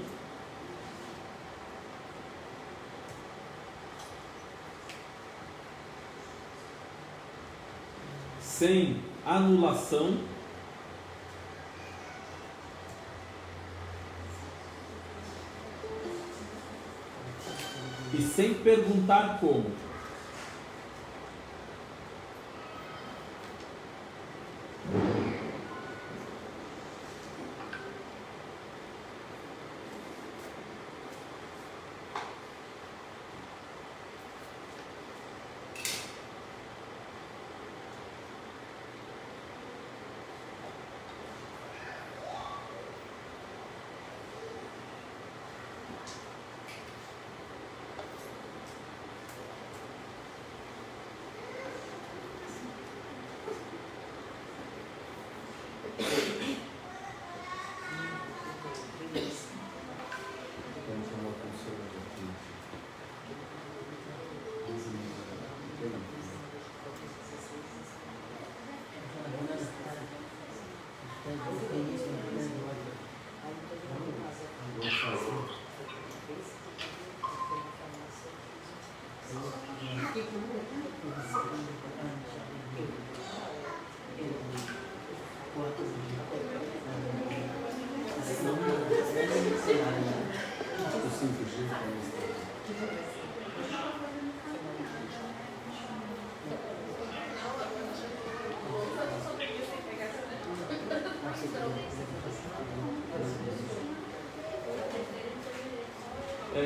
sem anulação e sem perguntar como.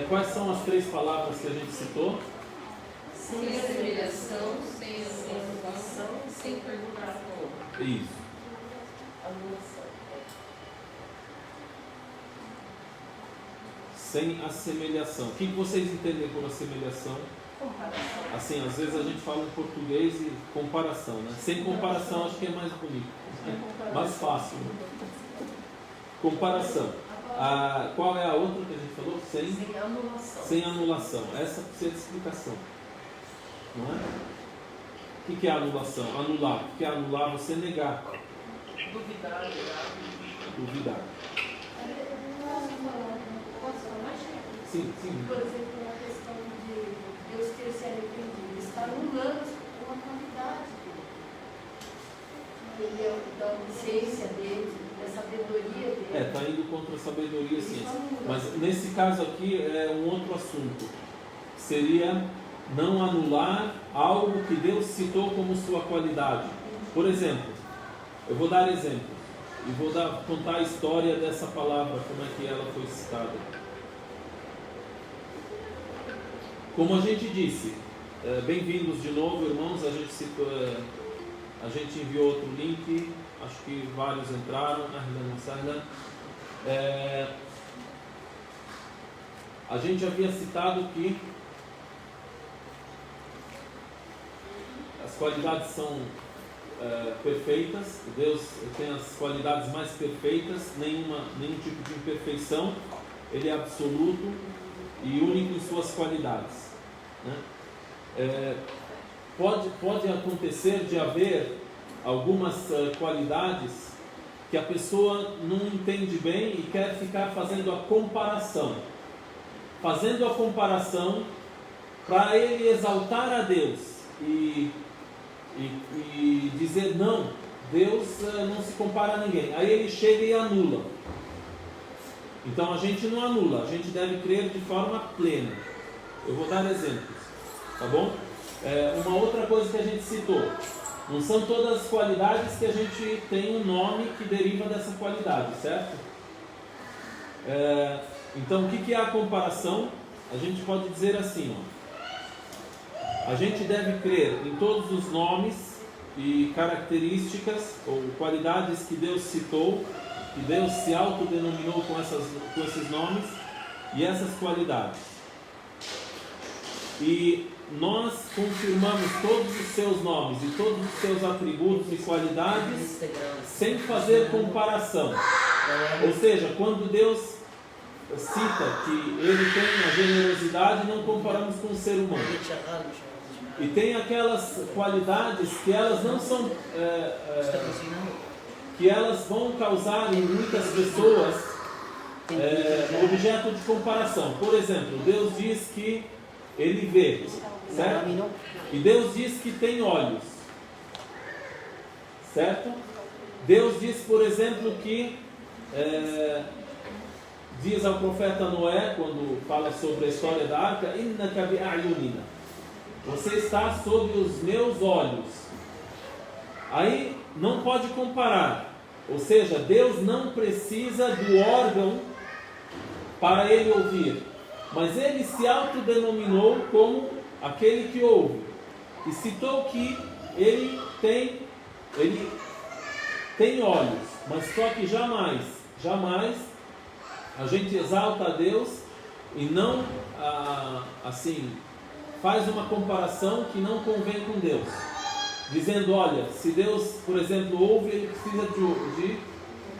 Quais são as 3 palavras que a gente citou? Sem assemelhação, sem anulação, sem perguntar como. Isso. Anulação. Sem assemelhação. O que vocês entendem por assemelhação? Comparação. Assim, às vezes a gente fala em português e comparação, né? Sem comparação acho que é mais bonito, né? Mais fácil. Né? Comparação. Qual é a outra que a gente falou? Sem anulação. Sem anulação. Essa precisa de explicação. Não é? O que é anulação? Anular. O que é anular? Você negar. Duvidar, negar. Duvidar. Sim. Por exemplo, a questão de Deus ter se arrependido, está anulando uma qualidade dele. Ele é da onisciência dele, da sabedoria dele. Está indo contra a sabedoria e a ciência. Mas nesse caso aqui é um outro assunto. Seria não anular algo que Deus citou como sua qualidade. Por exemplo, eu vou dar exemplos e vou contar a história dessa palavra, como é que ela foi citada. Como a gente disse, bem-vindos de novo, irmãos. A gente enviou outro link, acho que vários entraram. A gente havia citado que as qualidades são perfeitas. Deus tem as qualidades mais perfeitas, nenhum tipo de imperfeição. Ele é absoluto e único em suas qualidades, né? Pode acontecer de haver algumas qualidades que a pessoa não entende bem e quer ficar fazendo a comparação para ele exaltar a Deus e dizer não, Deus não se compara a ninguém. Aí ele chega e anula. Então a gente não anula, a gente deve crer de forma plena. Eu vou dar exemplos, tá bom? Uma outra coisa que a gente citou, não são todas as qualidades que a gente tem um nome que deriva dessa qualidade, certo? Então o que é a comparação? A gente pode dizer assim, ó. a gente deve crer em todos os nomes e características ou qualidades que Deus citou, que Deus se autodenominou com esses nomes e essas qualidades. E nós confirmamos todos os seus nomes e todos os seus atributos e qualidades sem fazer comparação. Ou seja, quando Deus cita que Ele tem a generosidade, não comparamos com o ser humano. E tem aquelas qualidades que elas não são... que elas vão causar em muitas pessoas objeto de comparação. Por exemplo, Deus diz que Ele vê, certo? E Deus diz que tem olhos, certo? Deus diz, por exemplo, que diz ao profeta Noé, quando fala sobre a história da arca, Innaka bi'ayunina, você está sob os meus olhos. Aí não pode comparar, ou seja, Deus não precisa do órgão para Ele ouvir, mas Ele se autodenominou como aquele que ouve, e citou que Ele tem olhos, mas só que jamais a gente exalta a Deus e não assim faz uma comparação que não convém com Deus, dizendo, olha, se Deus, por exemplo, ouve, Ele precisa de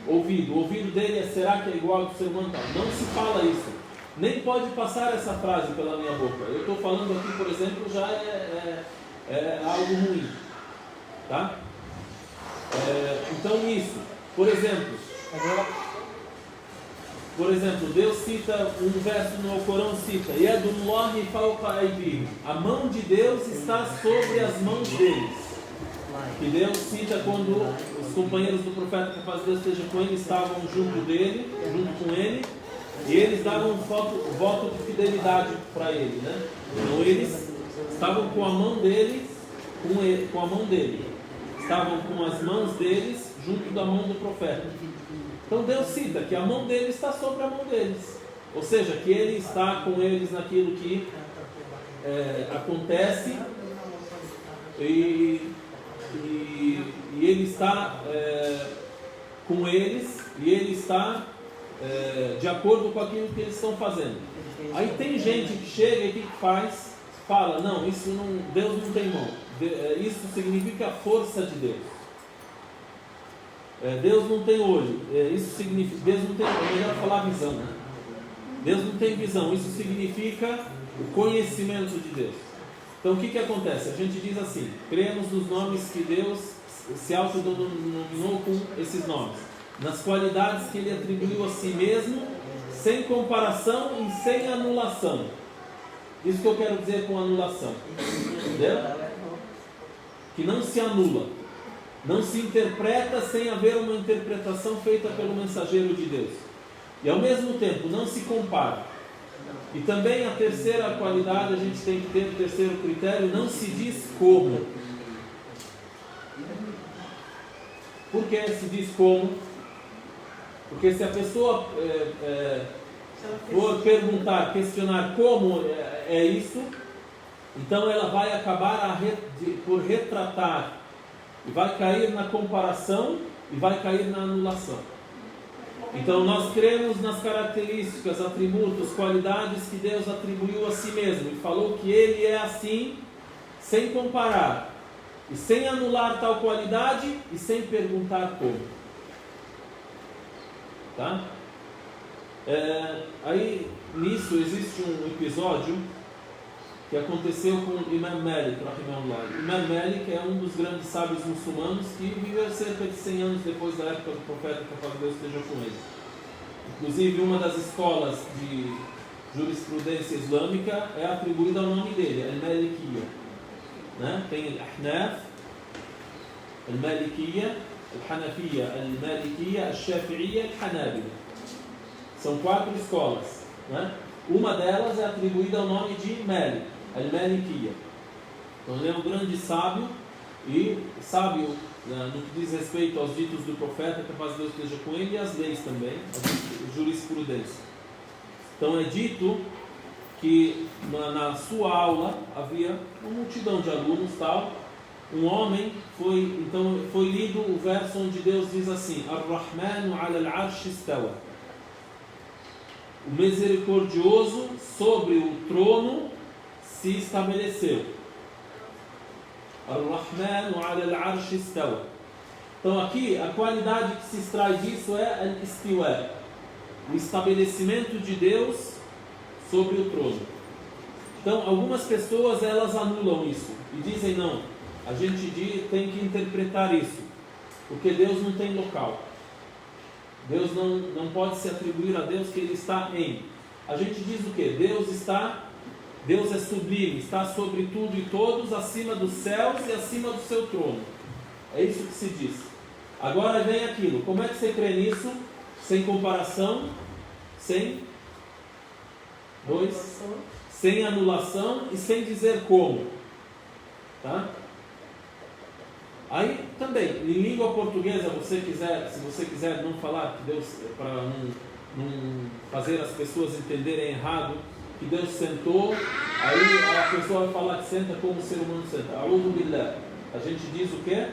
ouvido, o ouvido dele será que é igual ao do ser humano? Não se fala isso, nem pode passar essa frase pela minha boca. Eu estou falando aqui, por exemplo, já é algo ruim, tá? Então isso, por exemplo, Deus cita um verso no Corão, cita Yadullahi fawqa aydihim, a mão de Deus está sobre as mãos deles. Que Deus cita quando os companheiros do profeta, que a paz de Deus esteja com ele, estavam junto com ele, e eles davam voto de fidelidade para ele, né? Então eles estavam com a mão dele, com a mão dele, estavam com as mãos deles junto da mão do profeta. Então Deus cita que a mão dele está sobre a mão deles, ou seja, que Ele está com eles naquilo que acontece, e Ele está com eles, e Ele está de acordo com aquilo que eles estão fazendo. Aí tem gente que chega e que faz, fala, não, isso não, Deus não tem mão, isso significa a força de Deus. Deus não tem olho, isso significa, Deus não tem, é melhor falar visão, né? Deus não tem visão, isso significa o conhecimento de Deus. Então o que acontece? A gente diz assim, cremos nos nomes que Deus se autodenominou com esses nomes, nas qualidades que Ele atribuiu a si mesmo, sem comparação e sem anulação. Isso que eu quero dizer com anulação, entendeu? Que não se anula, não se interpreta sem haver uma interpretação feita pelo mensageiro de Deus. E ao mesmo tempo não se compara. E também a terceira qualidade, a gente tem que ter o terceiro critério, não se diz como. Por que se diz como? Porque se a pessoa for perguntar, questionar como é isso, então ela vai acabar por retratar, e vai cair na comparação e vai cair na anulação. Então nós cremos nas características, atributos, qualidades que Deus atribuiu a si mesmo, e falou que Ele é assim, sem comparar, e sem anular tal qualidade, e sem perguntar como. Tá? Aí nisso existe um episódio que aconteceu com o Imam Malik, rahimahullah. Imam Malik é um dos grandes sábios muçulmanos que viveu cerca de 100 anos depois da época do profeta, que a paz de Deus esteja com ele. Inclusive, uma das escolas de jurisprudência islâmica é atribuída ao nome dele, Al-Malikiyya. Né? Tem Al-Ahnaf, Al-Malikiyya, Al-Hanafiyya, Al-Malikiyya, Al-Shafi'iyya, Al-Hanabila. São 4 escolas, né? Uma delas é atribuída ao nome de Malik, Al-Malikiyya. Então ele é um grande sábio, e sábio no que diz respeito aos ditos do profeta, que a paz de Deus esteja com ele, e as leis também, a jurisprudência. Então é dito que na sua aula havia uma multidão de alunos, tal. Um homem foi lido o verso onde Deus diz assim: Ar-Rahmanu ala al-Arsh istawa. O misericordioso sobre o trono se estabeleceu. Ar-Rahmanu ala al-Arsh istawa. Então aqui a qualidade que se extrai disso é al-Istiwa, o estabelecimento de Deus sobre o trono. Então algumas pessoas elas anulam isso e dizem não, a gente tem que interpretar isso, porque Deus não tem local. Deus não pode se atribuir a Deus que Ele está em. A gente diz o quê? Deus é sublime, está sobre tudo e todos, acima dos céus e acima do seu trono. É isso que se diz. Agora vem aquilo, como é que você crê nisso? Sem comparação, sem anulação e sem dizer como. Tá? Aí também, em língua portuguesa, se você quiser não falar que Deus, para não fazer as pessoas entenderem errado, que Deus sentou, aí a pessoa vai falar que senta como o ser humano senta. A'udhu billah. A gente diz o quê?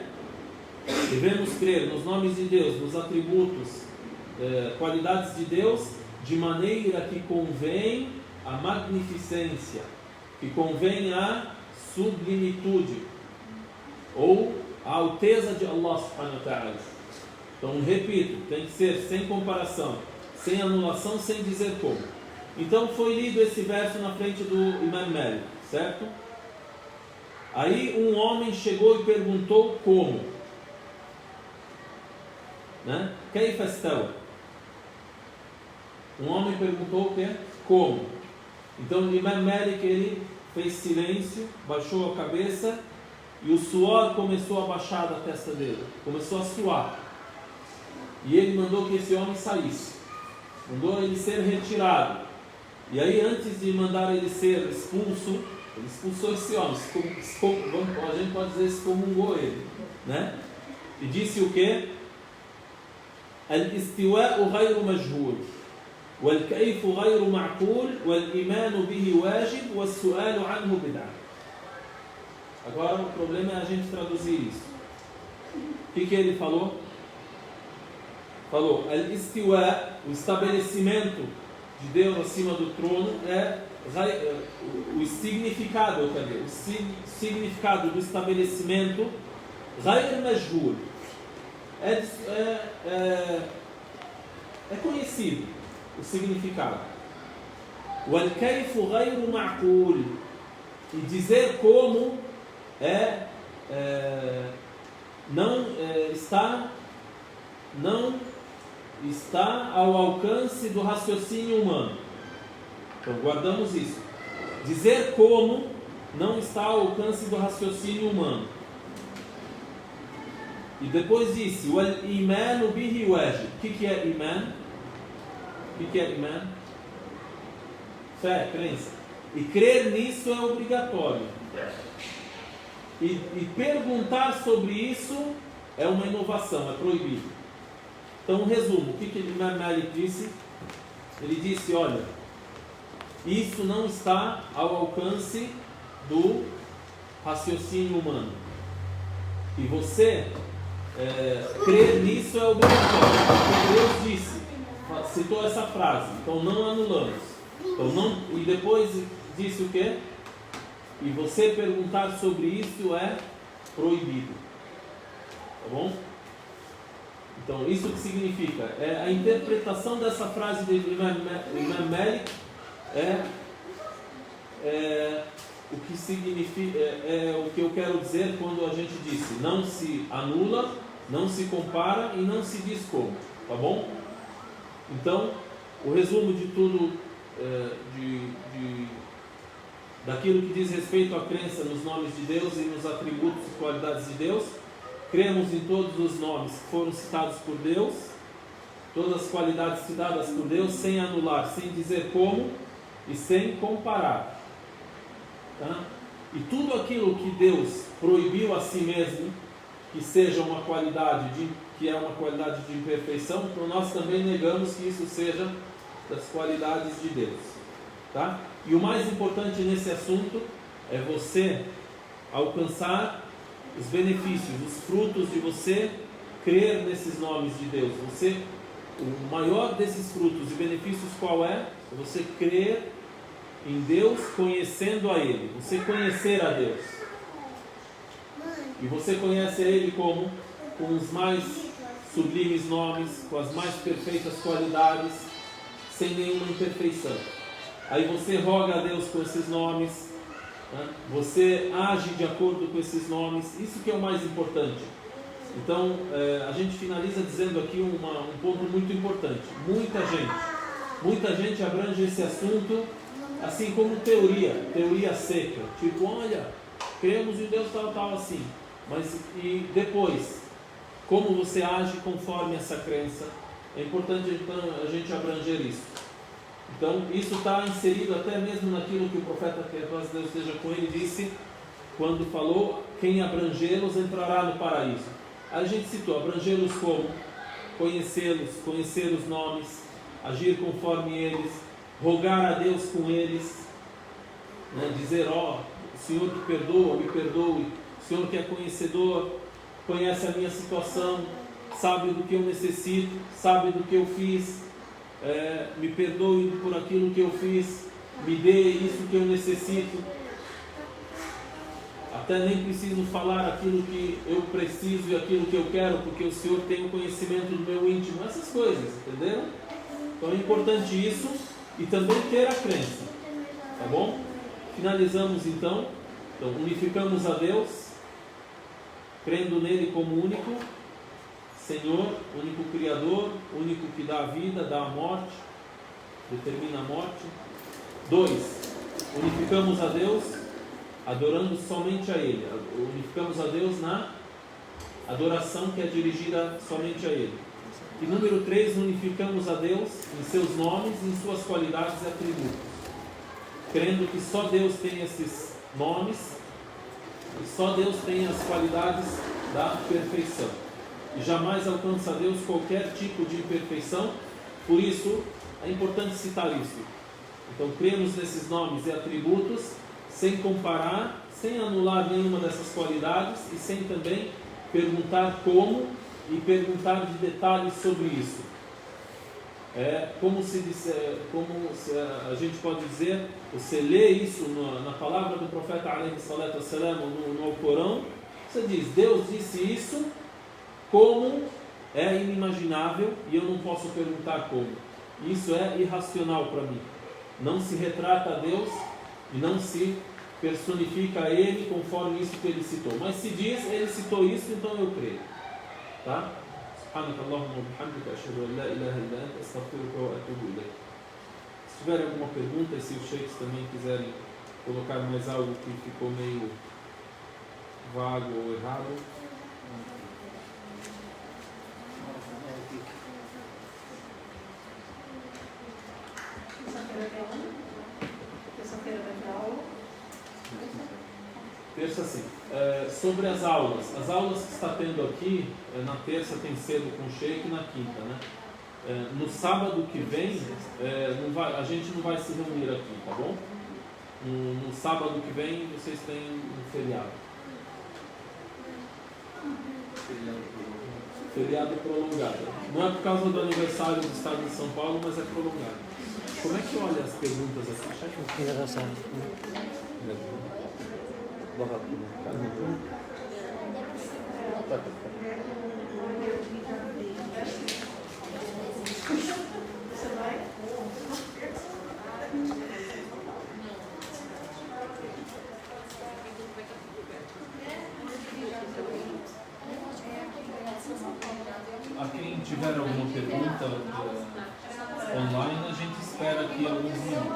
Devemos crer nos nomes de Deus, nos atributos, qualidades de Deus, de maneira que convém a magnificência, que convém a sublimitude, ou a alteza de Allah subhanahu wa ta'ala. Então, repito, tem que ser sem comparação, sem anulação, sem dizer como. Então, foi lido esse verso na frente do Imam Malik, certo? Aí, um homem chegou e perguntou como. Né? Kayfa istawa? Um homem perguntou o quê? Como? Então, o Imam Malik, ele fez silêncio, baixou a cabeça, e o suor começou a baixar da testa dele, começou a suar. E ele mandou que esse homem saísse, mandou ele ser retirado. E aí, antes de mandar ele ser expulso, ele expulsou esse homem, a gente pode dizer, excomungou ele, né? E disse o quê? Al-istiwa'u ghayru majhul, wal-kayfu ghayru ma'qul, wal-imanu bihi wajib, wal-su'alu anhu bid'ah. Agora o problema é a gente traduzir isso. O que ele falou? Falou, al-istiwa, o estabelecimento de Deus acima do trono, é o significado, cadê? O significado do estabelecimento ghayr majhul. É conhecido o significado. Wal-kayfu ghayru ma'qul. E dizer como não está ao alcance do raciocínio humano. Então guardamos isso. Dizer como não está ao alcance do raciocínio humano. E depois disse: "Wal imanu bihi wajib". O que é iman? O que é iman? Fé, crença. E crer nisso é obrigatório. E perguntar sobre isso é uma inovação, é proibido. Então, um resumo, o que Imam Malik disse? Ele disse, olha, isso não está ao alcance do raciocínio humano. E você crer nisso é obrigatório. Porque Deus disse, citou essa frase, então não anulamos. Então, e depois disse o quê? E você perguntar sobre isso é proibido. Tá bom? Então, isso que significa? A interpretação dessa frase de Imam Malik o que significa, o que eu quero dizer quando a gente disse não se anula, não se compara e não se diz como. Tá bom? Então, o resumo de tudo, daquilo que diz respeito à crença nos nomes de Deus e nos atributos e qualidades de Deus, cremos em todos os nomes que foram citados por Deus, todas as qualidades citadas por Deus, sem anular, sem dizer como e sem comparar. Tá? E tudo aquilo que Deus proibiu a si mesmo, que seja uma qualidade que é uma qualidade de imperfeição, então nós também negamos que isso seja das qualidades de Deus. Tá? E o mais importante nesse assunto é você alcançar os benefícios, os frutos de você crer nesses nomes de Deus. O maior desses frutos e benefícios qual é? É você crer em Deus, conhecendo a Ele. Você conhecer a Deus. E você conhece a Ele como? Com os mais sublimes nomes, com as mais perfeitas qualidades, sem nenhuma imperfeição. Aí você roga a Deus com esses nomes, né? Você age de acordo com esses nomes. Isso que é o mais importante. Então, a gente finaliza dizendo aqui um ponto muito importante. Muita gente abrange esse assunto assim como teoria seca. Tipo, olha, cremos em Deus tal assim. Mas e depois, como você age conforme essa crença? É importante então a gente abranger isso. Então, isso está inserido até mesmo naquilo que o profeta, que a paz de Deus esteja com ele, disse quando falou: quem abrangê-los entrará no paraíso. Aí a gente citou abrangê-los como? Conhecê-los, conhecer os nomes, agir conforme eles, rogar a Deus com eles, né? Dizer, ó, o Senhor que perdoa, me perdoe, o Senhor que é conhecedor, conhece a minha situação, sabe do que eu necessito, sabe do que eu fiz, me perdoe por aquilo que eu fiz, me dê isso que eu necessito. Até nem preciso falar aquilo que eu preciso e aquilo que eu quero, porque o Senhor tem o conhecimento do meu íntimo. Essas coisas, entenderam? Então é importante isso e também ter a crença. Tá bom? Finalizamos então. Então unificamos a Deus, crendo nele como único Senhor, único Criador, único que dá a vida, dá a morte, determina a morte. 2. Unificamos a Deus adorando somente a Ele. Unificamos a Deus na adoração que é dirigida somente a Ele. E número 3, unificamos a Deus em seus nomes, em suas qualidades e atributos, crendo que só Deus tem esses nomes e só Deus tem as qualidades da perfeição. E jamais alcança a Deus qualquer tipo de imperfeição. Por isso, é importante citar isso. Então, cremos nesses nomes e atributos, sem comparar, sem anular nenhuma dessas qualidades e sem também perguntar como e perguntar de detalhes sobre isso. Como a gente pode dizer, você lê isso na palavra do profeta alaihi salatu wassalam, no Alcorão, você diz, Deus disse isso, como é inimaginável e eu não posso perguntar como. Isso é irracional para mim. Não se retrata a Deus e não se personifica a Ele conforme isso que Ele citou. Mas se diz, Ele citou isso, então eu creio. Tá? Se tiver alguma pergunta, e se os sheikhs também quiserem colocar mais algo que ficou meio vago ou errado. Terça sim. Sobre as aulas que está tendo aqui, na terça tem cedo com o sheik e na quinta, né? No sábado que vem, a gente não vai se reunir aqui, tá bom? No sábado que vem vocês têm um feriado. Feriado prolongado. Não é por causa do aniversário do estado de São Paulo, mas é prolongado. Como é que olha as perguntas aqui? A quem tiver alguma pergunta online, a gente espera aqui alguns minutos.